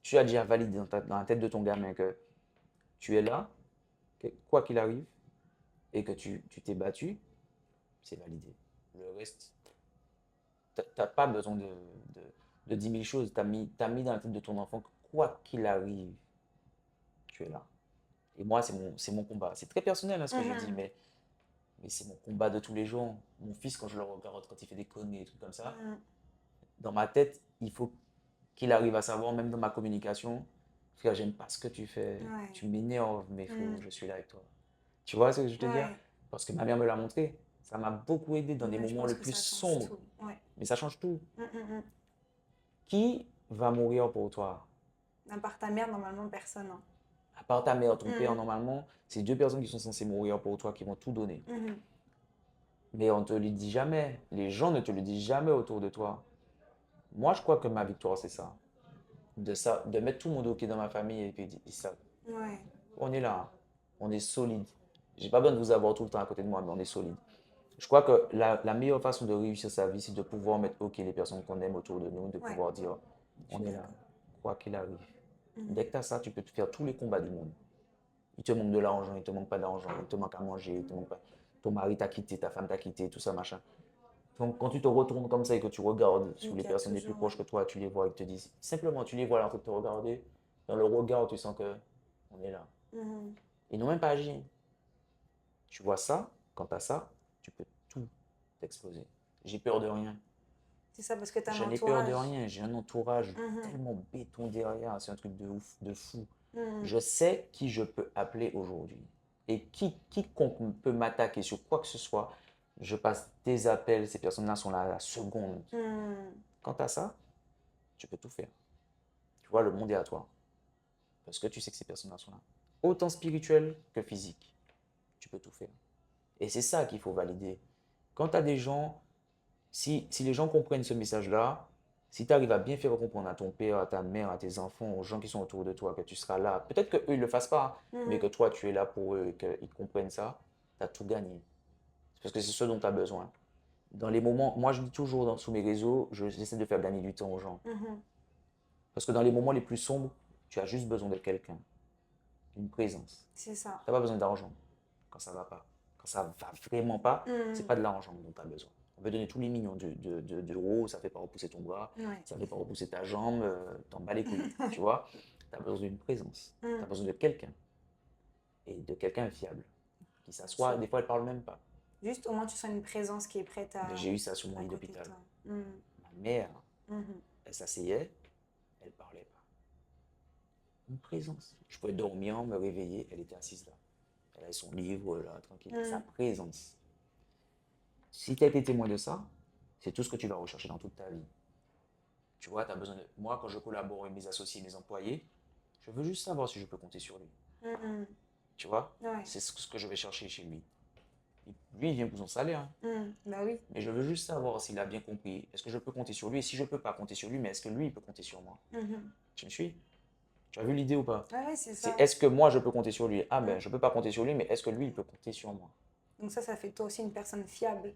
Tu as déjà validé dans la tête de ton gamin que tu es là, que quoi qu'il arrive, et que tu t'es battu, c'est validé. Le reste, t'as pas besoin de 10 000 choses. T'as mis dans la tête de ton enfant que quoi qu'il arrive, tu es là. Et moi, c'est mon combat. C'est très personnel hein, ce que je dis, Mhm. mais c'est mon combat de tous les jours. Mon fils, quand je le regarde, quand il fait des conneries, des trucs comme ça, Mhm. dans ma tête, il faut qu'il arrive à savoir, même dans ma communication, frère, j'aime pas ce que tu fais. Ouais. Tu m'énerves, mais frérot, Mhm. je suis là avec toi. Tu vois ce que je veux te dire? Ouais. Parce que ma mère me l'a montré. Ça m'a beaucoup aidé dans des Ouais, je moments pense les que plus ça change sombres. tout. Ouais. Mais ça change tout. Mm, mm, mm. Qui va mourir pour toi? À part ta mère, normalement, personne. Hein. À part ta mère, ton père, Mhm. normalement, c'est deux personnes qui sont censées mourir pour toi, qui vont tout donner. Mhm. Mais on ne te le dit jamais. Les gens ne te le disent jamais autour de toi. Moi, je crois que ma victoire, c'est ça. De mettre tout mon ok dans ma famille et puis ils savent. Ouais. On est là. Hein. On est solide. J'ai pas besoin de vous avoir tout le temps à côté de moi, mais on est solide. Je crois que la meilleure façon de réussir sa vie, c'est de pouvoir mettre OK les personnes qu'on aime autour de nous, de Ouais. pouvoir dire, Je suis on est là, d'accord. quoi qu'il arrive. Mhm. Dès que tu as ça, tu peux te faire tous les combats du monde. Il te manque de l'argent, il te manque pas d'argent, il te manque à manger, il te manque pas. Ton mari t'a quitté, ta femme t'a quitté, tout ça, machin. Donc, quand tu te retournes comme ça et que tu regardes sur Donc, les il y a personnes les plus toujours. proches que toi, tu les vois, ils te disent, simplement, tu les vois là en train de te regarder. Dans le regard, tu sens que on est là. Mhm. Ils n'ont même pas agi. Tu vois ça, quand tu as ça, tu peux tout exploser. J'ai peur de rien. C'est ça, parce que tu as un Je n'ai peur de entourage. rien. J'ai un entourage Mhm. tellement béton derrière. C'est un truc de ouf, de fou. Mhm. Je sais qui je peux appeler aujourd'hui. et quiconque peut m'attaquer sur quoi que ce soit, je passe des appels, ces personnes-là sont là à la seconde. Quant à ça, tu peux tout faire. Tu vois, le monde est à toi. Parce que tu sais que ces personnes-là sont là. Autant spirituel que physique. Tu peux tout faire. Et c'est ça qu'il faut valider. Quand tu as des gens, si les gens comprennent ce message-là, si tu arrives à bien faire comprendre à ton père, à ta mère, à tes enfants, aux gens qui sont autour de toi, que tu seras là, peut-être qu'eux, ils ne le fassent pas, mais que toi, tu es là pour eux et qu'ils comprennent ça, tu as tout gagné. Parce que c'est ce dont tu as besoin. Dans les moments, moi je dis toujours sous mes réseaux, j'essaie de faire gagner du temps aux gens. Parce que dans les moments les plus sombres, tu as juste besoin de quelqu'un, d'une présence. C'est ça. Tu n'as pas besoin d'argent quand ça va pas. Quand ça va vraiment pas, c'est pas de l'argent dont tu as besoin. On peut donner tous les millions d'euros, ça ne fait pas repousser ton bras, Ouais. ça ne fait pas repousser ta jambe, t'en bats les couilles, tu vois. Tu as besoin d'une présence, tu as besoin de quelqu'un, et de quelqu'un fiable, qui s'assoit, des fois elle parle même pas. Juste au moins tu sens une présence qui est prête à, Mais j'ai eu ça sur mon à lit côté de d'hôpital. toi. Ma mère, elle s'asseyait, elle parlait pas. Une présence. Je pouvais dormir, me réveiller, elle était assise là. Elle avait son livre là, tranquille. Sa présence. Si tu as été témoin de ça, c'est tout ce que tu vas rechercher dans toute ta vie. Tu vois, tu as besoin de. Moi, quand je collabore avec mes associés, mes employés, je veux juste savoir si je peux compter sur lui. Tu vois, Ouais. c'est ce que je vais chercher chez lui. Lui, il vient pour son salaire. Bah oui. Mais je veux juste savoir s'il a bien compris. Est-ce que je peux compter sur lui? Et si je ne peux pas compter sur lui, mais est-ce que lui, il peut compter sur moi? Tu me suis? Tu as vu l'idée ou pas? Ouais, c'est ça. C'est est-ce que moi, je peux compter sur lui? Ah ben, je ne peux pas compter sur lui, mais est-ce que lui, il peut compter sur moi? Donc ça fait de toi aussi une personne fiable.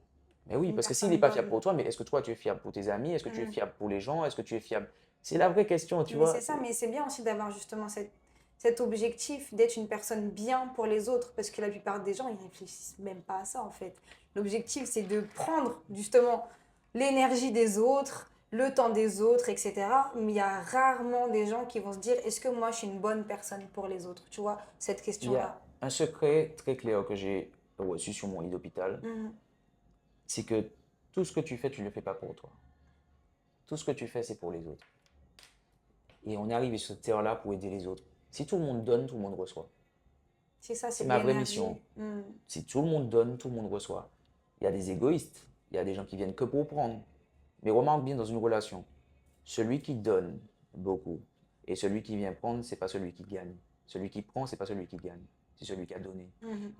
Mais oui, Une parce que s'il personne n'est pas fiable bonne. pour toi, mais est-ce que toi, tu es fiable pour tes amis? Est-ce que tu es fiable pour les gens? Est-ce que tu es fiable? C'est la vraie question, tu Mais vois. c'est ça, mais c'est bien aussi d'avoir justement cet objectif d'être une personne bien pour les autres, parce que la plupart des gens, ils réfléchissent même pas à ça en fait. L'objectif, c'est de prendre justement l'énergie des autres, le temps des autres, etc. Mais il y a rarement des gens qui vont se dire, est-ce que moi, je suis une bonne personne pour les autres? Tu vois, cette Il y a question-là. un secret très clair que j'ai reçu sur mon lit d'hôpital, c'est que tout ce que tu fais, tu ne le fais pas pour toi. Tout ce que tu fais, c'est pour les autres. Et on est arrivé sur cette terre-là pour aider les autres. Si tout le monde donne, tout le monde reçoit. C'est ça, c'est C'est de ma vraie l'énergie. mission. Si tout le monde donne, tout le monde reçoit. Il y a des égoïstes, il y a des gens qui viennent que pour prendre. Mais remarque bien dans une relation, celui qui donne beaucoup et celui qui vient prendre, c'est pas celui qui gagne. Celui qui prend, c'est pas celui qui gagne, c'est celui qui a donné.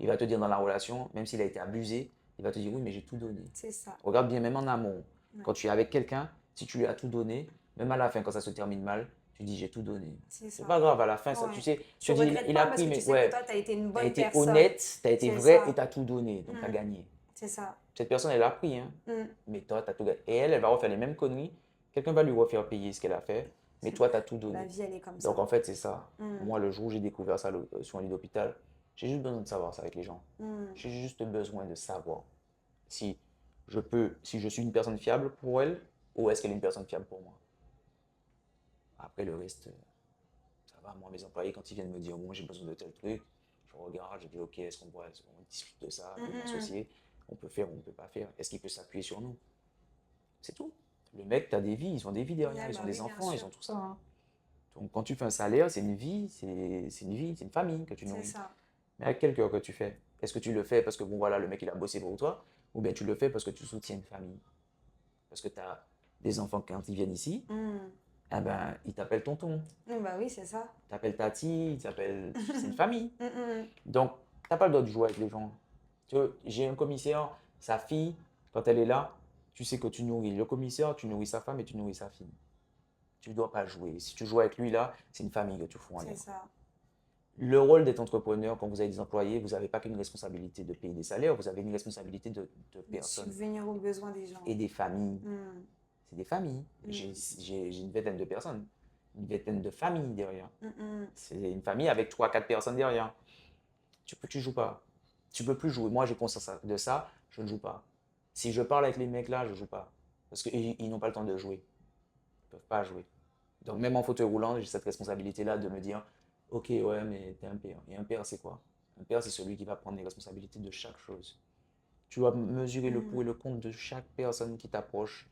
Il va te dire dans la relation, même s'il a été abusé, il va te dire oui, mais j'ai tout donné. C'est ça. Regarde bien, même en amont, quand tu es avec quelqu'un, si tu lui as tout donné, même à la fin, quand ça se termine mal, tu dis j'ai tout donné. C'est C'est ça. pas grave, à la fin, ça, Ouais. tu sais, Tu tu dis regrettes il pas a parce pris, que tu mais sais que ouais, toi, tu as été une tu as bonne été personne. honnête, tu as été C'est vrai ça. et tu as tout donné, donc tu as gagné. C'est ça. Cette personne, elle a pris, hein, mais toi, tu as tout gagné. Et elle va refaire les mêmes conneries, quelqu'un va lui refaire payer ce qu'elle a fait, mais toi, tu as tout La donné. vie, elle est comme Donc ça. en fait, c'est ça. Moi, le jour où j'ai découvert ça sur un lit d'hôpital, j'ai juste besoin de savoir ça avec les gens. J'ai juste besoin de savoir si si je suis une personne fiable pour elle ou est-ce qu'elle est une personne fiable pour moi. Après, le reste, ça va. Moi, mes employés, quand ils viennent me dire, moi, j'ai besoin de tel truc, je regarde, je dis, ok, on discute de ça, avec mon associé, on peut faire ou on ne peut pas faire. Est-ce qu'il peut s'appuyer sur nous? C'est tout. Le mec, tu as des vies, ils ont des vies derrière, Ouais, ils bah ont des oui, bien enfants, ils sûr. ont tout ça, hein. Donc, quand tu fais un salaire, c'est une vie, c'est une vie, c'est une famille que tu C'est nourris. ça. Mais avec quel cœur que tu fais? Est-ce que tu le fais parce que, bon, voilà, le mec, il a bossé pour toi? Ou bien tu le fais parce que tu soutiens une famille? Parce que tu as des enfants, quand ils viennent ici, eh ben, ils t'appellent tonton, Bah oui, c'est ça. ils t'appellent tati, ils t'appellent. C'est une famille. Donc, tu n'as pas le droit de jouer avec les gens. Tu vois, j'ai un commissaire, sa fille, quand elle est là, tu sais que tu nourris le commissaire, tu nourris sa femme et tu nourris sa fille. Tu ne dois pas jouer. Si tu joues avec lui là, c'est une famille que tu fous en C'est l'air. ça. Le rôle d'être entrepreneur, quand vous avez des employés, vous n'avez pas qu'une responsabilité de payer des salaires, vous avez une responsabilité de De personnes subvenir aux besoins des gens. et des familles. C'est des familles. J'ai une vingtaine de personnes, une vingtaine de familles derrière. C'est une famille avec 3, 4 personnes derrière. Tu joues pas. Tu peux plus jouer. Moi, j'ai conscience de ça, je ne joue pas. Si je parle avec les mecs là, je joue pas. Parce qu'ils n'ont pas le temps de jouer. Ils ne peuvent pas jouer. Donc même en fauteuil roulant, j'ai cette responsabilité-là de me dire, ok, ouais, mais t'es un père. Et un père, c'est quoi? Un père, c'est celui qui va prendre les responsabilités de chaque chose. Tu dois mesurer le pour et le contre de chaque personne qui t'approche.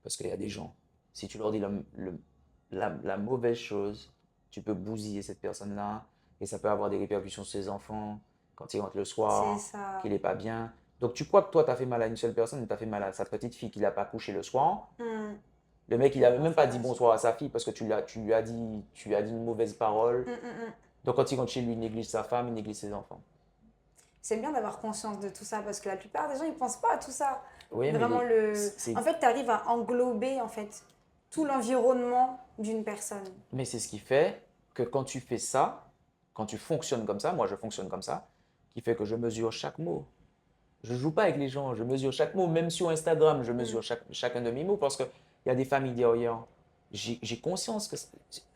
Parce qu'il y a des gens, si tu leur dis la mauvaise chose, tu peux bousiller cette personne-là et ça peut avoir des répercussions sur ses enfants. quand il rentre le C'est soir, ça. qu'il n'est pas bien. Donc tu crois que toi, tu as fait mal à une seule personne, mais tu as fait mal à sa petite fille qui n'a pas couché le soir. Hmm. Le mec, il Faut n'avait pas même pas faire dit la bonsoir à soupe. sa fille parce que tu lui as dit une mauvaise parole. Hmm. Donc quand il rentre chez lui, il néglige sa femme, il néglige ses enfants. C'est bien d'avoir conscience de tout ça parce que la plupart des gens, ils pensent pas à tout ça. Oui, mais Vraiment, c'est en fait, tu arrives à englober en fait tout l'environnement d'une personne. mais c'est ce qui fait que quand tu fais ça, quand tu fonctionnes comme ça, moi je fonctionne comme ça, qui fait que je mesure chaque mot. Je joue pas avec les gens, je mesure chaque mot. Même sur Instagram, je Hmm. mesure chacun de mes mots parce qu'il y a des familles derrière. J'ai conscience que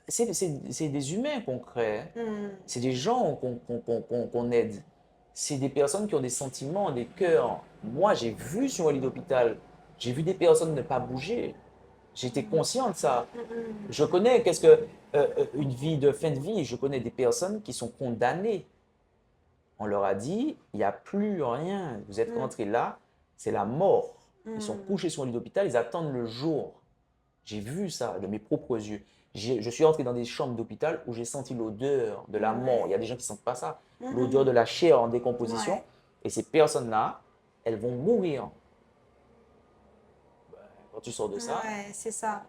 c'est des humains qu'on crée, hein. Hmm. C'est des gens qu'on aide. C'est des personnes qui ont des sentiments, des cœurs. Moi, j'ai vu sur un lit d'hôpital, j'ai vu des personnes ne pas bouger. J'étais conscient de ça. Hmm. Je connais qu'est-ce que une vie de fin de vie. Je connais des personnes qui sont condamnées. On leur a dit, il n'y a plus rien. Vous êtes Hmm. rentrés là, c'est la mort. Ils sont Hmm. couchés sur un lit d'hôpital, ils attendent le jour. J'ai vu ça de mes propres yeux. Je suis entré dans des chambres d'hôpital où j'ai senti l'odeur de la mort. Il y a Ouais. des gens qui ne sentent pas ça. L'odeur Hmm. de la chair en décomposition. Ouais. Et ces personnes-là, elles vont mourir. Quand tu sors de ça, Ouais, c'est ça.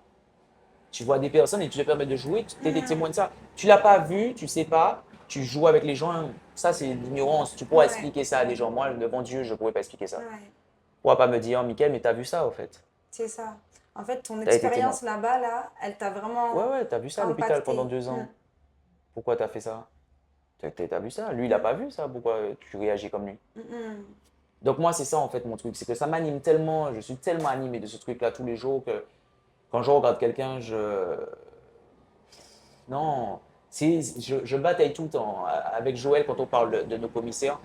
tu vois des personnes et tu te permets de jouer, tu es témoin de ça. Tu l'as pas vu, tu sais pas, tu joues avec les gens. Ça, c'est l'ignorance. Tu pourras Ouais. expliquer ça à des gens. Moi, devant Dieu, je ne pourrais pas expliquer ça. Tu Ouais. pourras pas me dire, Mickaël, mais tu as vu ça, au fait. C'est ça. En fait, ton Tu as été témoin. expérience là-bas, là, elle t'a Ouais, vraiment ouais, tu as vu ça à l'hôpital pendant impacté. 2 ans. Pourquoi tu as fait ça? Tu as vu ça? Lui, il n'a Mm. pas vu ça. Pourquoi tu réagis comme lui? Mm. Donc, moi, c'est ça, en fait, mon truc. C'est que ça m'anime tellement. Je suis tellement animé de ce truc-là tous les jours que quand je regarde quelqu'un, non. Je bataille tout le temps. Avec Joël, quand on parle de nos commissaires,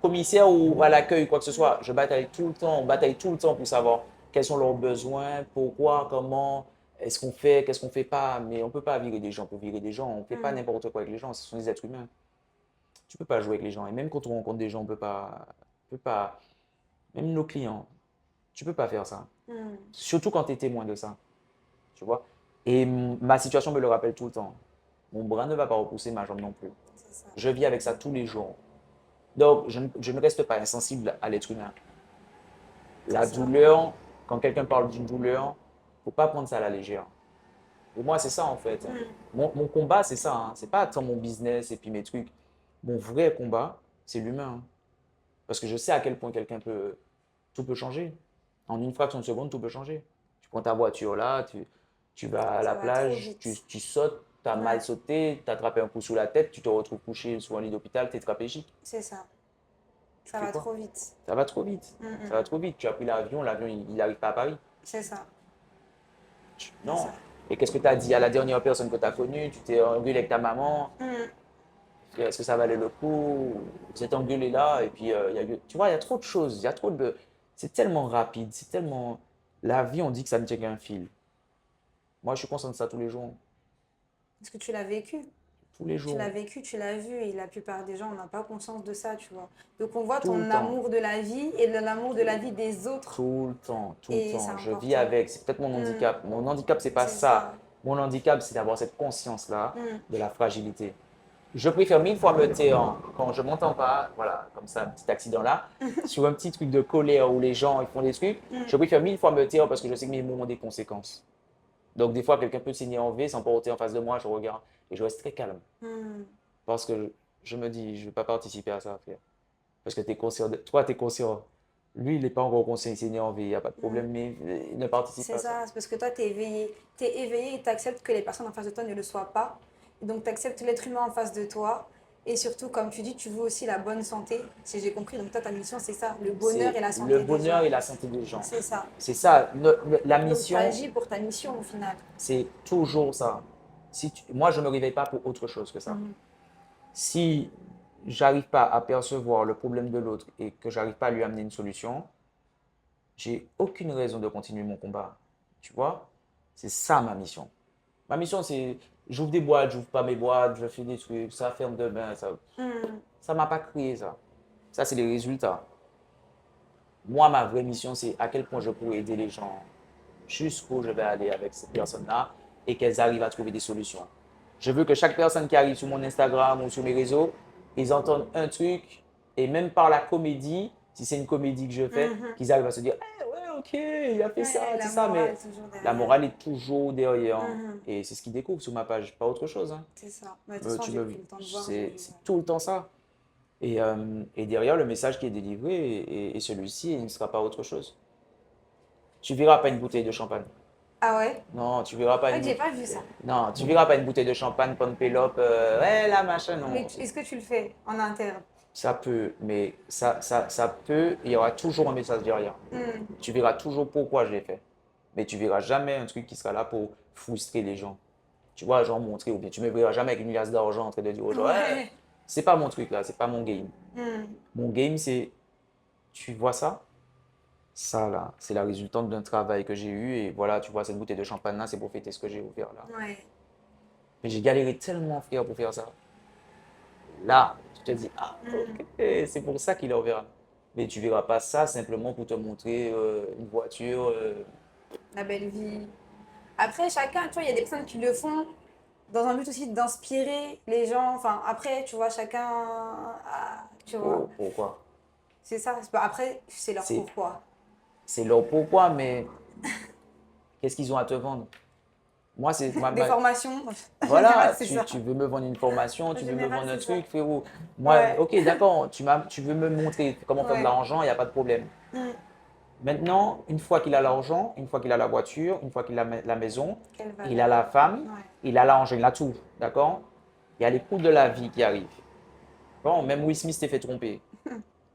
commissaire ou à l'accueil, quoi que ce soit, je bataille tout le temps, on bataille tout le temps pour savoir quels sont leurs besoins, pourquoi, comment, est-ce qu'on fait, qu'est-ce qu'on fait pas. Mais on ne peut pas virer des gens pour virer des gens. On ne fait pas Mm. n'importe quoi avec les gens. Ce sont des êtres humains. Tu ne peux pas jouer avec les gens. Et même quand on rencontre des gens, on peut pas, même nos clients, tu ne peux pas faire ça. Mm. Surtout quand tu es témoin de ça. Tu vois? Et ma situation me le rappelle tout le temps. Mon bras ne va pas repousser, ma jambe non plus. C'est ça. Je vis avec ça tous les jours. Donc, je ne reste pas insensible à l'être humain. C'est La ça. douleur, quand quelqu'un parle d'une douleur, il ne faut pas prendre ça à la légère. Pour moi, c'est ça en fait. Mm. Mon combat, c'est ça, hein. C'est pas tant mon business et puis mes trucs. Mon vrai combat, c'est l'humain, hein. Parce que je sais à quel point tout peut changer. En une fraction de seconde, tout peut changer. Tu prends ta voiture là, tu vas à la Ça va trop plage, tu, vite. tu sautes, tu as mal Ouais, sauté, tu as attrapé un coup sous la tête, tu te retrouves couché sur un lit d'hôpital, tétraplégique. c'est ça. Tu Ça fais va quoi? trop vite. Ça va trop vite. Mm, Ça va mm. trop vite. Tu as pris l'avion, l'avion, il n'arrive pas à Paris. C'est ça. C'est Non. ça. Et qu'est-ce que tu as dit à la dernière personne que tu as connue? Tu t'es engueulé avec ta maman. Mm. Est-ce que ça valait le coup? Vous êtes engueulé là. Et puis, tu vois, il y a trop de choses. Il y a trop de. C'est tellement rapide. C'est tellement. La vie, on dit que ça ne tient qu'un fil. Moi, je suis conscient de ça tous les jours. Parce que tu l'as vécu. Tous les Tu jours. l'as vécu, tu l'as vu. Et la plupart des gens n'ont pas conscience de ça, tu vois. Donc on voit Tout le ton temps. amour de la vie et de l'amour de la vie des autres. Tout le temps. Tout le Et c'est temps. Je vis important. avec. C'est peut-être mon Mm. handicap. Mon handicap, c'est pas C'est ça. ça. Mon handicap, c'est d'avoir cette conscience-là Mm. de la fragilité. Je préfère 1000 fois me taire quand je m'entends pas, voilà, comme ça, un petit accident là, sur un petit truc de colère où les gens ils font des trucs. Je Mm. préfère 1000 fois me taire parce que je sais que mes mots ont des conséquences. Donc, des fois, quelqu'un peut s'énerver sans porter en face de moi, je regarde et je reste très calme. Mm. Parce que je me dis, je ne vais pas participer à ça, frère. Parce que tu es conscient, toi, tu es conscient. Lui, il n'est pas encore conscient, il s'est énervé, il n'y a pas de Mm. problème, mais il ne participe pas C'est à ça. ça, c'est parce que toi, tu es éveillé. Tu es éveillé et tu acceptes que les personnes en face de toi ne le soient pas. Et donc, tu acceptes l'être humain en face de toi. Et surtout, comme tu dis, tu veux aussi la bonne santé, si j'ai compris. Donc, toi, ta mission, c'est ça, le bonheur C'est et la le santé des bonheur gens. et la santé des gens. C'est ça. C'est ça, la Donc, tu mission, agis pour ta mission au final. c'est toujours ça. Moi, je ne me réveille pas pour autre chose que ça. Mhm. Si j'arrive pas à percevoir le problème de l'autre et que j'arrive pas à lui amener une solution, j'ai aucune raison de continuer mon combat. Tu vois? C'est ça ma mission. Ma mission, c'est j'ouvre des boîtes, j'ouvre pas mes boîtes, je fais des trucs, ça ferme demain, Mhm. ça m'a pas créé ça. Ça, c'est les résultats. Moi, ma vraie mission, c'est à quel point je pourrais aider les gens jusqu'où je vais aller avec ces personnes-là et qu'elles arrivent à trouver des solutions. Je veux que chaque personne qui arrive sur mon Instagram ou sur mes réseaux ils entendent un truc, et même par la comédie, si c'est une comédie que je fais, Mhm. qu'ils arrivent à se dire, eh ouais, ok, il a fait ça, Ouais, c'est la ça, morale mais toujours la derrière. morale est toujours derrière. Mhm. Et c'est ce qu'ils découvrent sur ma page, pas autre chose, hein. C'est ça. Mais de toute façon, Tu j'ai me, pris le temps de voir, j'ai c'est vu. c'est tout le temps ça. Et derrière, le message qui est délivré, et celui-ci, il ne sera pas autre chose. Tu verras pas une bouteille de champagne. Ah ouais? Non, tu verras pas Ouais, une j'ai bouteille. pas vu ça. Non, tu verras pas une bouteille de champagne, Pompélope, ouais, là, machin, non. Est-ce que tu le fais en interne? Ça peut, mais ça peut, il y aura toujours un message derrière. Hmm. Tu verras toujours pourquoi je l'ai fait. Mais tu verras jamais un truc qui sera là pour frustrer les gens. Tu vois, genre montrer, ou bien tu me verras jamais avec une liasse d'argent en train de dire aux gens, ouais, Ouais. c'est pas mon truc là, c'est pas mon game. Hmm. Mon game, c'est, tu vois ça là, c'est la résultante d'un travail que j'ai eu, et voilà, tu vois, cette bouteille de champagne là, c'est pour fêter ce que j'ai ouvert là. Ouais. Mais j'ai galéré tellement, frère, pour faire ça. Là, tu te dis, ah, Hmm. ok, c'est pour ça qu'il est ouvert là. Mais tu verras pas ça simplement pour te montrer une voiture. La belle vie. Après, chacun, tu vois, il y a des personnes qui le font dans un but aussi d'inspirer les gens. Enfin, après, tu vois, chacun, tu vois, Pourquoi? c'est ça. Après, c'est leur C'est, pourquoi. c'est leur pourquoi, mais qu'est-ce qu'ils ont à te vendre? Moi, c'est Des formations, en général, voilà, c'est tu, ça. tu veux me vendre une formation, En tu veux me général, vendre un c'est ça. truc, frérot. Moi, Ouais, ok, d'accord, tu veux me montrer comment faire de ouais. l'argent, il n'y a pas de problème. Hmm. Maintenant, une fois qu'il a l'argent, une fois qu'il a la voiture, une fois qu'il a la maison, Quelle il a valeur. la femme, Ouais. il a l'argent, il a tout, d'accord? Il y a les coûts de la vie qui arrivent. Bon, même Will Smith s'est fait tromper.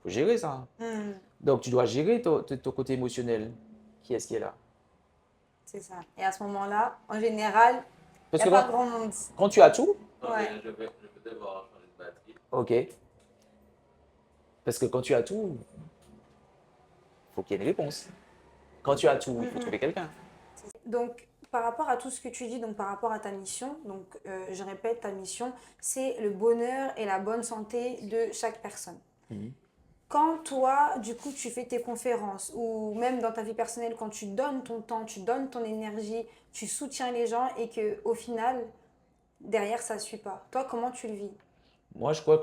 Faut gérer ça, hein. Hmm. Donc, tu dois gérer ton côté émotionnel. Qui est-ce qui est là? C'est ça. Et à ce moment-là, en général, il Parce n'y a que pas quand, grand monde. quand tu as tout, Ouais. Je vais devoir changer de batterie. ok. Parce que quand tu as tout, il faut qu'il y ait une réponse. Quand tu as tout, il faut trouver quelqu'un. Donc, par rapport à tout ce que tu dis, donc par rapport à ta mission, donc je répète, ta mission, c'est le bonheur et la bonne santé de chaque personne. Mhm. Quand toi, du coup, tu fais tes conférences ou même dans ta vie personnelle, quand tu donnes ton temps, tu donnes ton énergie, tu soutiens les gens et que au final, derrière, ça ne suit pas. Toi, comment tu le vis? Moi, je crois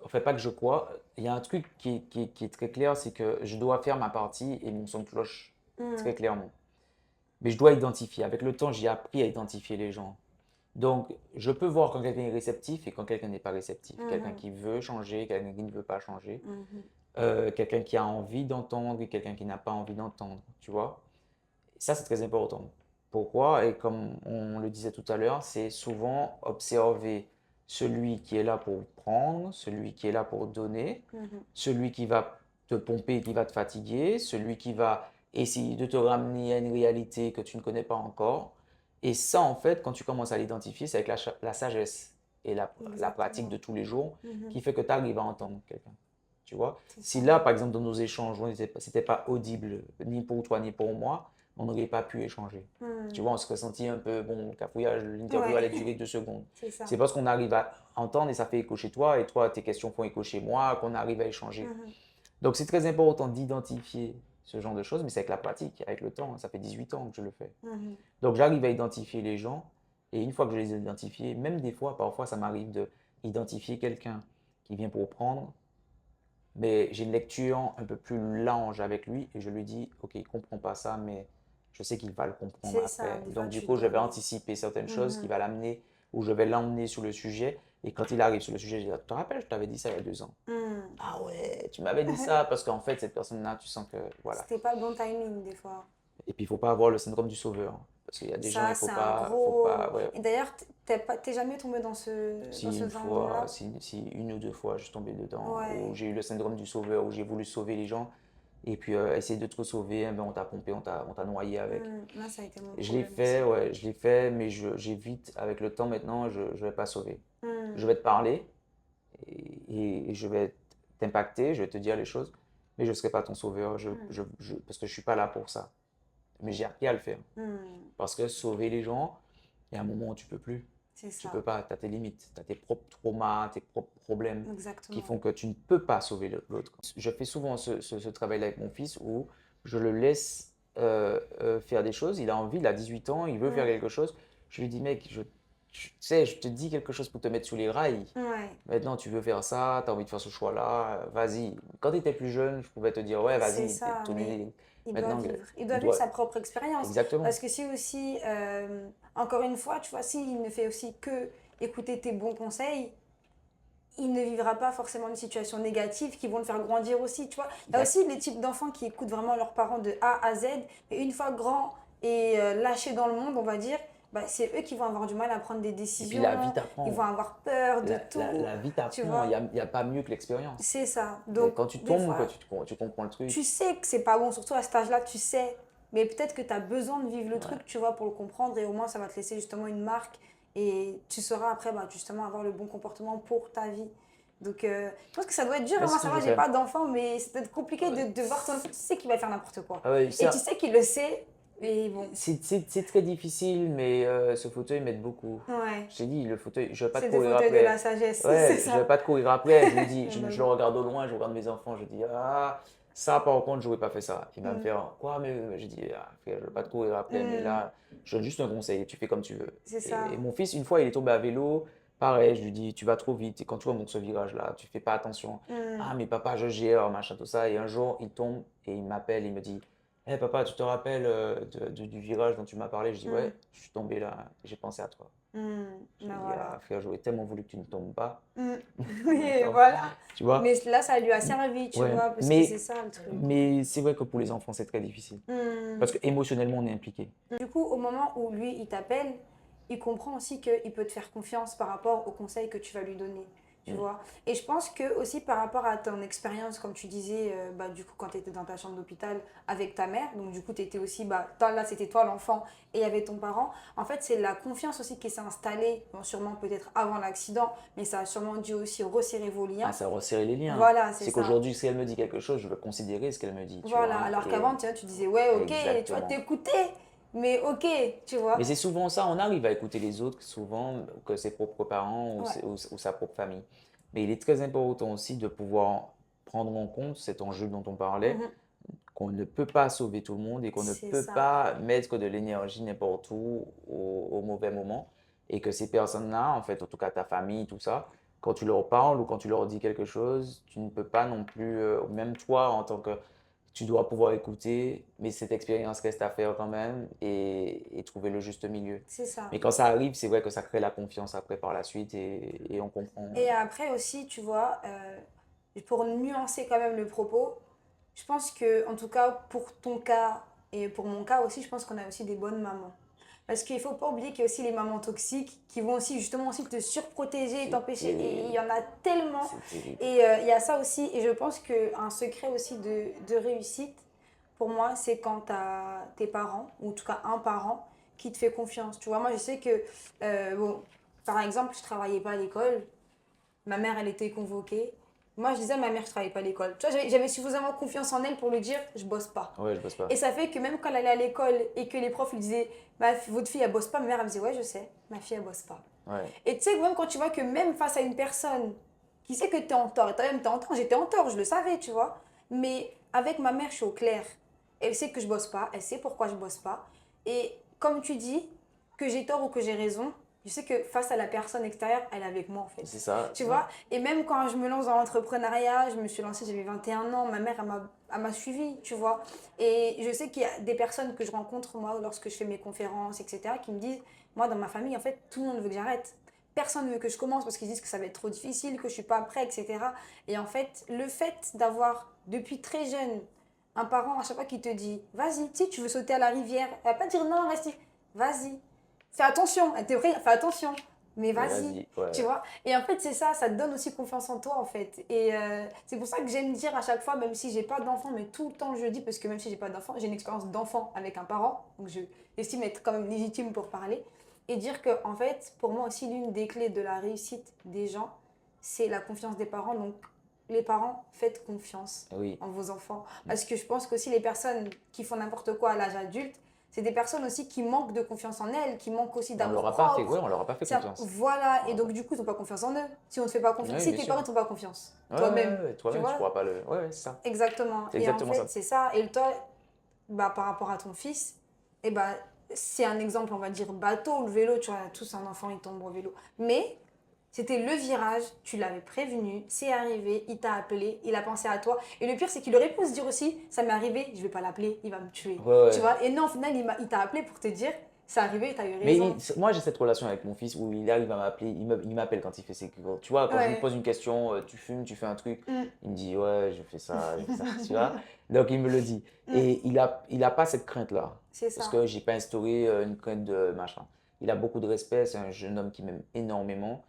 enfin pas que je crois, il y a un truc qui est très clair, c'est que je dois faire ma partie et mon son de cloche très Hmm. clairement. Mais je dois identifier. Avec le temps, j'ai appris à identifier les gens. Donc, je peux voir quand quelqu'un est réceptif et quand quelqu'un n'est pas réceptif. Quelqu'un Mhm. qui veut changer, quelqu'un qui ne veut pas changer. Mhm. Quelqu'un qui a envie d'entendre et quelqu'un qui n'a pas envie d'entendre. Tu vois? Ça, c'est très important. Pourquoi? Et comme on le disait tout à l'heure, c'est souvent observer celui qui est là pour prendre, celui qui est là pour donner, Mhm. celui qui va te pomper et qui va te fatiguer, celui qui va essayer de te ramener à une réalité que tu ne connais pas encore. Et ça, en fait, quand tu commences à l'identifier, c'est avec la sagesse et la pratique de Exactement. tous les jours Mhm. qui fait que tu arrives à entendre quelqu'un. Tu vois? C'est Si ça. là, par exemple, dans nos échanges, c'était pas audible, ni pour toi, ni pour moi, on n'aurait pas pu échanger. Tu Mhm. vois, on se ressentit un peu, bon, cafouillage, l'interview allait Ouais, durer 2 secondes. c'est ça. C'est parce qu'on arrive à entendre et ça fait écho chez toi, et toi, tes questions font écho chez moi, qu'on arrive à échanger. Mhm. Donc, c'est très important d'identifier ce genre de choses, mais c'est avec la pratique, avec le temps. Ça fait 18 ans que je le fais. Mhm. Donc, j'arrive à identifier les gens, et une fois que je les ai identifiés, même des fois, parfois, ça m'arrive d'identifier quelqu'un qui vient pour prendre, mais j'ai une lecture un peu plus large avec lui et je lui dis, ok, il ne comprend pas ça, mais je sais qu'il va le comprendre C'est ça, après. des fois Donc du tu coup, je vais dois. anticiper certaines choses qui Mhm. va l'amener ou je vais l'emmener sur le sujet. Et quand il arrive sur le sujet, je dis, tu te rappelles, je t'avais dit ça il y a 2 ans. Mhm. Ah ouais, tu m'avais dit ça parce qu'en fait, cette personne-là, tu sens que voilà. C'était pas le bon timing des fois. Et puis, il ne faut pas avoir le syndrome du sauveur. Parce qu'il y a des gens, Ça, il c'est un faut gros. pas, ouais. Et d'ailleurs, t'es jamais tombé dans dans Si ce une fois, syndrome-là? si une ou deux fois, je suis tombé dedans, où Ouais. j'ai eu le syndrome du sauveur, où j'ai voulu sauver les gens, et puis essayer de te sauver, eh ben, on t'a pompé, on t'a noyé avec. Là, ça a été mon Je l'ai problème fait, aussi. ouais, je l'ai fait, mais j'évite, avec le temps maintenant, je ne vais pas sauver. Je Hmm. vais te parler, et je vais t'impacter, je vais te dire les choses, mais je ne serai pas ton sauveur, Hmm. parce que je ne suis pas là pour ça. Mais j'ai appris à le faire. Hmm. Parce que sauver les gens, il y a un moment où tu peux plus. C'est Tu ça. peux pas, tu as tes limites, tu as tes propres traumas, tes propres problèmes qui Exactement. font que tu ne peux pas sauver l'autre. Je fais souvent ce travail avec mon fils où je le laisse faire des choses. Il a envie, il a 18 ans, il veut faire Hmm. quelque chose. Je lui dis, mec, tu sais, je te dis quelque chose pour te mettre sous les rails. Ouais, Maintenant, tu veux faire ça, tu as envie de faire ce choix-là, vas-y. Quand tu étais plus jeune, je pouvais te dire, ouais, c'est vas-y, ça, ton mais aîné. il doit Maintenant, vivre. Il doit il vivre doit. sa propre expérience. Exactement. Parce que si aussi, encore une fois, tu vois, s'il ne fait aussi que écouter tes bons conseils, il ne vivra pas forcément une situation négative qui vont le faire grandir aussi, tu vois. Il y a Exact. aussi les types d'enfants qui écoutent vraiment leurs parents de A à Z, mais une fois grands et lâchés dans le monde, on va dire, bah, c'est eux qui vont avoir du mal à prendre des Et puis la vie décisions, ils vont t'apprend. avoir peur de La, tout, la vie tu t'apprend. vois. Il y a pas mieux que l'expérience. C'est ça. Et Donc, quand tu des tombes, fois, tu comprends le tu truc. sais que c'est pas bon, surtout à cet âge-là, tu sais, mais peut-être que tu as besoin de vivre le Ouais. truc, tu vois, pour le comprendre, et au moins ça va te laisser justement une marque, et tu sauras après, bah, justement, avoir le bon comportement pour ta vie. Donc, je pense que ça doit être dur, hein. Mais Moi, ce que ça je va, veux j'ai faire. pas d'enfant, mais c'est peut-être compliqué Ouais. de voir ton enfant, tu sais qu'il va faire n'importe quoi. Ah ouais, Et tu sais qu'il le sait, et bon, c'est très difficile, mais ce fauteuil m'aide beaucoup. ouais, Je t'ai dit, le fauteuil, je vais pas te c'est des courir fauteuils de la après. sagesse, c'est Ouais, je vais ça. pas te courir après. Je lui dis, Bah je le oui. regarde au loin, je regarde mes enfants, je dis, ah, ça par contre, j'aurais pas fait ça. Il va me Mm, faire, quoi, mais je dis, ah, frère, je vais pas te courir après, mais mm, là, je donne juste un conseil, tu fais comme tu veux. c'est Et ça. mon fils, une fois, il est tombé à vélo, pareil, je lui dis, tu vas trop vite, et quand tu remontes ce virage-là, tu fais pas attention. Mm, Ah, mais papa, je gère, machin, tout ça. Et un jour, il tombe et il m'appelle, il me dit, hé papa, tu te rappelles du virage dont tu m'as parlé? Je dis, mm, ouais, je suis tombé là, j'ai pensé à toi. Je ben dis, voilà. ah frère, j'aurais tellement voulu que tu ne tombes pas Mm. en Oui, même temps. voilà. Tu vois? Mais là, ça lui a servi, tu Ouais. vois, parce que c'est ça le truc. Mais c'est vrai que pour les enfants, c'est très difficile. Hmm. Parce que émotionnellement, on est impliqué. Du coup, au moment où lui, il t'appelle, il comprend aussi qu'il peut te faire confiance par rapport aux conseils que tu vas lui donner. Tu Mm. vois. Et je pense que aussi par rapport à ton expérience, comme tu disais, bah, du coup, quand tu étais dans ta chambre d'hôpital avec ta mère, donc du coup, tu étais aussi, bah, là, c'était toi l'enfant et il y avait ton parent. En fait, c'est la confiance aussi qui s'est installée, bon, sûrement peut-être avant l'accident, mais ça a sûrement dû aussi resserrer vos Ah, liens. ça a resserré les liens. Voilà, c'est C'est ça. qu'aujourd'hui, si elle me dit quelque chose, je veux considérer ce qu'elle me dit, tu Voilà, vois. alors Et qu'avant, tu vois, tu disais, ouais, ok, tu vois, exactement. t'écoutais, mais ok, tu vois. Mais c'est souvent ça, on arrive à écouter les autres, souvent que ses propres parents Ouais. ou sa propre famille. Mais il est très important aussi de pouvoir prendre en compte cet enjeu dont on parlait, Mhm. qu'on ne peut pas sauver tout le monde et qu'on ne C'est peut ça. pas mettre de l'énergie n'importe où au mauvais moment. Et que ces personnes-là, en fait, en tout cas ta famille, tout ça, quand tu leur parles ou quand tu leur dis quelque chose, tu ne peux pas non plus, même toi en tant que tu dois pouvoir écouter, mais cette expérience reste à faire quand même et trouver le juste milieu. C'est ça. Mais quand ça arrive, c'est vrai que ça crée la confiance après par la suite et on comprend. Et après aussi, tu vois, pour nuancer quand même le propos, je pense que, en tout cas, pour ton cas et pour mon cas aussi, je pense qu'on a aussi des bonnes mamans. Parce qu'il ne faut pas oublier qu'il y a aussi les mamans toxiques qui vont aussi justement aussi te surprotéger et C'est t'empêcher. Et il terrible, y en a tellement. c'est terrible. Et il y a ça aussi. Et je pense qu'un secret aussi de réussite, pour moi, c'est quand tu as tes parents, ou en tout cas un parent, qui te fait confiance. Tu vois, moi, je sais que, bon, par exemple, je travaillais pas à l'école. Ma mère, elle était convoquée. Moi, je disais à ma mère que je travaillais pas à l'école. Tu vois, j'avais suffisamment confiance en elle pour lui dire, je bosse pas. Ouais, je bosse Et pas. ça fait que même quand elle allait à l'école et que les profs lui disaient, votre fille, elle bosse pas, ma mère, elle me disait, ouais, je sais, ma fille, elle bosse pas. Ouais. Et tu sais, même quand tu vois que même face à une personne qui sait que tu es en tort, et toi-même tu es en tort, j'étais en tort, je le savais, tu vois. Mais avec ma mère, je suis au clair. Elle sait que je bosse pas, elle sait pourquoi je bosse pas. Et comme tu dis, que j'ai tort ou que j'ai raison, je sais que face à la personne extérieure, elle est avec moi en fait. C'est ça. Tu Ouais. vois. Et même quand je me lance dans l'entrepreneuriat, je me suis lancée, j'avais 21 ans, ma mère, elle m'a suivie, tu vois. Et je sais qu'il y a des personnes que je rencontre, moi, lorsque je fais mes conférences, etc., qui me disent, moi, dans ma famille, en fait, tout le monde veut que j'arrête. Personne ne veut que je commence parce qu'ils disent que ça va être trop difficile, que je ne suis pas prêt, etc. Et en fait, le fait d'avoir, depuis très jeune, un parent à chaque fois qui te dit, vas-y, si tu veux sauter à la rivière, elle va pas te dire non, reste, vas-y. Fais attention, elle te prie, fais attention, mais Mais vas-y, vas-y, ouais. tu vois. Et en fait, c'est ça, ça te donne aussi confiance en toi, en fait. Et c'est pour ça que j'aime dire à chaque fois, même si j'ai pas d'enfant, mais tout le temps je dis, parce que même si j'ai pas d'enfant, j'ai une expérience d'enfant avec un parent, donc je estime être quand même légitime pour parler, et dire que, en fait, pour moi aussi, l'une des clés de la réussite des gens, c'est la confiance des parents. Donc, les parents, faites confiance Oui. en vos enfants. Parce que je pense qu'aussi les personnes qui font n'importe quoi à l'âge adulte, c'est des personnes aussi qui manquent de confiance en elles, qui manquent aussi On leur d'amour a pas fait, ouais, propre. on leur a pas fait confiance. Voilà, On et leur a pas donc fait. du coup, ils n'ont pas confiance en eux. Si on ne te fait pas confiance, Oui, si bien tes sûr. parents ne t'ont pas confiance, Ouais, toi-même, tu toi-même, tu vois. pourras pas le. Ouais, ouais, c'est ça. Exactement. C'est Et en exactement fait, ça. c'est ça. Et toi, bah, par rapport à ton fils, et bah, c'est un exemple, on va dire, bateau, le vélo, tu vois, tous un enfant, il tombe au vélo. Mais c'était le virage, tu l'avais prévenu, c'est arrivé, il t'a appelé, il a pensé à toi. Et le pire, c'est qu'il aurait pu se dire aussi, ça m'est arrivé, je vais pas l'appeler, il va me tuer. Ouais, Tu ouais. vois? Et non, au final, il t'a appelé pour te dire, c'est arrivé, t'as eu Mais raison. moi, j'ai cette relation avec mon fils où il arrive à m'appeler, il m'appelle quand il fait ses cours. Tu vois, quand je lui Ouais. pose une question, tu fumes, tu fais un truc, Mm. il me dit, ouais, je fais ça, tu vois. Donc, il me le dit. Mm. Et il a pas cette crainte-là. C'est Parce ça. que j'ai pas instauré une crainte de machin. Il a beaucoup de respect, c'est un jeune homme qui m'aime énormément.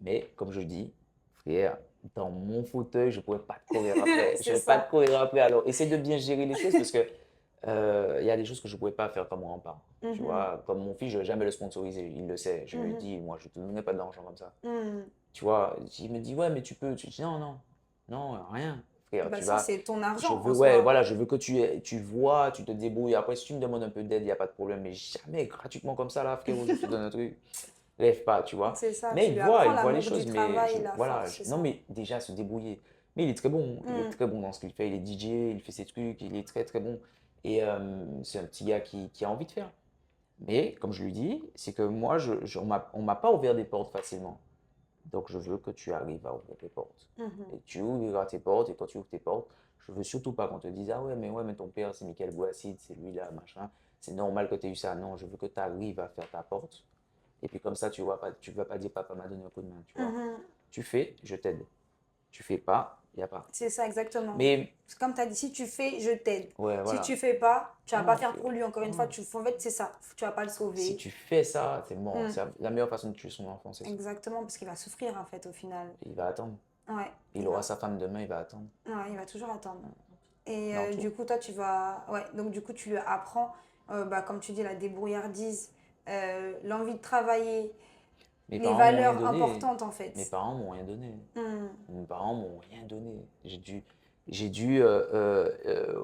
Mais, comme je dis, frère, dans mon fauteuil, je pourrais pas te courir après. Je C'est vais pas te ça. courir après. Alors, essaie de bien gérer les choses parce que il y a des choses que je ne pourrais pas faire comme grand-parent. Tu Mhm. vois, comme mon fils, je ne vais jamais le sponsoriser. Il le sait. Je lui Mhm. dis, moi, je ne te donnerai pas d'argent comme ça. Mhm. Tu vois, il me dit, ouais, mais tu peux. Tu dis, non, non, non, rien. Frère, Bah tu ça, vas. c'est ton Je argent en veux, ouais, soi. voilà, je veux que tu vois, tu te débrouilles. Après, si tu me demandes un peu d'aide, il n'y a pas de problème. Mais jamais gratuitement comme ça, là, frérot, je te donne un truc. Lève pas, tu vois. C'est ça, Mais tu lui apprends il voit les l'amour du choses, mais travail, la voilà, force, c'est non, ça. mais déjà se débrouiller. Mais il est très bon, il est Mm. très bon dans ce qu'il fait. Il est DJ, il fait ses trucs, il est très très bon. Et c'est un petit gars qui a envie de faire. Mais comme je lui dis, c'est que moi, on m'a pas ouvert des portes facilement. Donc je veux que tu arrives à ouvrir tes portes. Mhm. Et tu ouvriras tes portes, et quand tu ouvres tes portes, je veux surtout pas qu'on te dise, ah ouais, mais ton père, c'est Michael Bouasside, c'est lui là, machin. C'est normal que tu aies eu ça. Non, je veux que tu arrives à faire ta porte. Et puis comme ça, tu vas pas dire papa m'a donné un coup de main, tu vois. Mhm. Tu fais, je t'aide. Tu fais pas, il n'y a pas. C'est ça, exactement. Mais C'est comme tu as dit, si tu fais, je t'aide. ouais, Si voilà. tu fais pas, tu vas pas Non, faire pour lui. Encore une fois, non. en fait, c'est ça. Tu vas pas le Si sauver. tu fais ça, c'est mort. Mm. C'est la meilleure façon de tuer son enfant, c'est ça. Exactement, parce qu'il va souffrir en fait au final. Il va attendre. Ouais, Il aura sa femme demain, il va attendre. ouais, il va toujours attendre. Et Dans tout. du coup, toi, tu vas. Ouais, donc du coup, tu lui apprends, bah, comme tu dis, la débrouillardise, l'envie de travailler, Mes les parents m'ont rien valeurs donné. importantes en Mes fait. parents m'ont rien donné. Mm. Mes parents m'ont rien donné. J'ai dû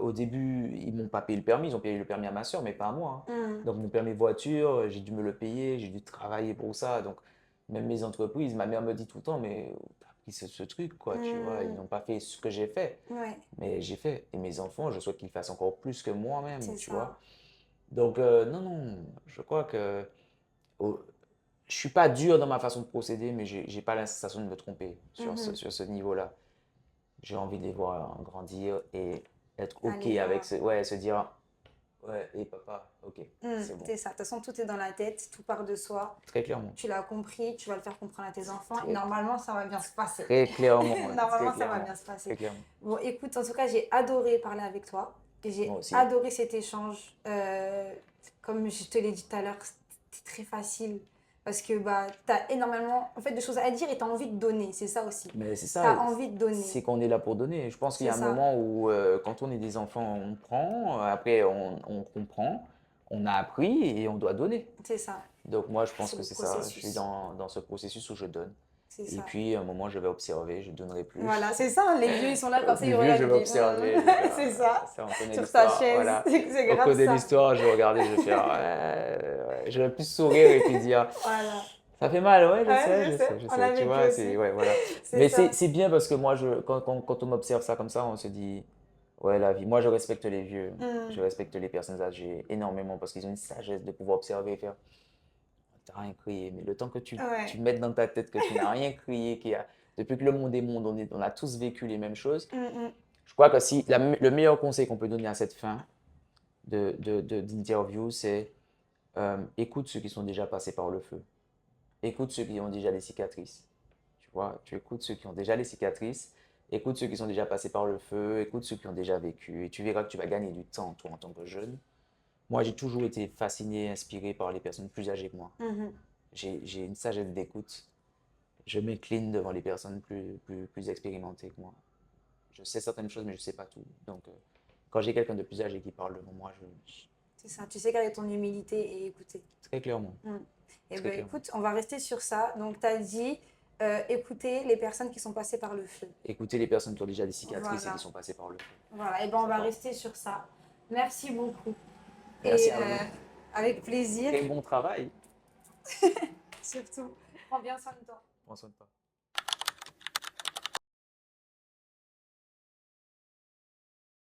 au début, ils m'ont pas payé le permis, ils ont payé le permis à ma soeur, mais pas à moi, hein. Mm. Donc mon permis voiture, j'ai dû me le payer, j'ai dû travailler pour ça. Donc même mes entreprises, ma mère me dit tout le temps, mais t'as pris ce truc, quoi, tu vois. Ils Mm. n'ont pas fait ce que j'ai fait, Ouais, mais j'ai fait. Et mes enfants, je souhaite qu'ils fassent encore plus que moi-même, c'est tu vois. ça. Donc non, non, je crois que oh, je suis pas dur dans ma façon de procéder, mais j'ai pas la sensation de me tromper Mhm. sur ce niveau-là. J'ai envie de les voir grandir et être OK Allez, avec voir. se dire, ouais, et papa, OK, c'est bon. C'est ça. De toute façon, tout est dans la tête, tout part de soi. Très clairement. Tu l'as compris, tu vas le faire comprendre à tes enfants et Très, normalement, ça va bien se passer. très clairement, ouais, très Normalement, ça va bien clairement. se Très passer. clairement. Bon, écoute, en tout cas, j'ai adoré parler avec toi. Moi J'ai aussi. adoré cet échange. Comme je te l'ai dit tout à l'heure, c'était très facile parce que bah, tu as énormément en fait, de choses à dire et tu as envie de donner. C'est ça aussi. Mais c'est Tu ça, as envie de donner. c'est qu'on est là pour donner. Je pense qu'il y C'est a un ça. moment où, quand on est des enfants, on prend, après on comprend, on a appris et on doit donner. C'est ça. Donc moi, je pense C'est que le c'est ça. Je suis processus. dans ce processus où je donne. C'est Et ça. puis, à un moment, je vais observer, je donnerai plus. Voilà, c'est ça. Les vieux, ils sont là Au comme ça, ils plus vieux, je regardent, vais ils disent observer. Je vais faire, c'est ça. ça, on connaît Sur ta l'histoire. chaise. Voilà. C'est On grave connaît ça. l'histoire, je vais regarder, je vais faire. Ouais, ouais. Je vais plus sourire et puis dire, Voilà. ça fait mal, ouais, Ouais, je sais. je On l'a sais. Tu vécu vois, aussi. ouais, voilà. C'est Mais ça. c'est bien parce que moi, quand on m'observe ça comme ça, on se dit, ouais, la vie. Moi, je respecte les vieux, je Hmm. respecte les personnes âgées énormément parce qu'ils ont une sagesse de pouvoir observer et faire. T'as rien crié, mais le temps que tu Ouais. mettes dans ta tête que tu n'as rien crié, depuis que le monde est monde, on a tous vécu les mêmes choses. Hmm, hmm. Je crois que si le meilleur conseil qu'on peut donner à cette fin d'interview, c'est écoute ceux qui sont déjà passés par le feu. Écoute ceux qui ont déjà des cicatrices. Tu vois, tu écoutes ceux qui ont déjà les cicatrices, écoute ceux qui sont déjà passés par le feu, écoute ceux qui ont déjà vécu, et tu verras que tu vas gagner du temps, toi, en tant que jeune. Moi, j'ai toujours été fasciné, inspiré par les personnes plus âgées que moi. Mhm. J'ai une sagesse d'écoute. Je m'incline devant les personnes plus expérimentées que moi. Je sais certaines choses, mais je ne sais pas tout. Donc, quand j'ai quelqu'un de plus âgé qui parle devant moi, C'est ça. Tu sais garder ton humilité et écouter. très clairement, Hmm. Eh très ben, clairement. écoute, on va rester sur ça. Donc, tu as dit écouter les personnes qui sont passées par le feu. Écoutez les personnes qui ont déjà des cicatrices et qui Voilà. sont passées par le feu. Voilà. Et ben, on C'est va important. rester sur ça. Merci beaucoup. Merci Et à vous. avec plaisir, Très bon travail. surtout. Prends bien soin de toi. Prends soin de toi.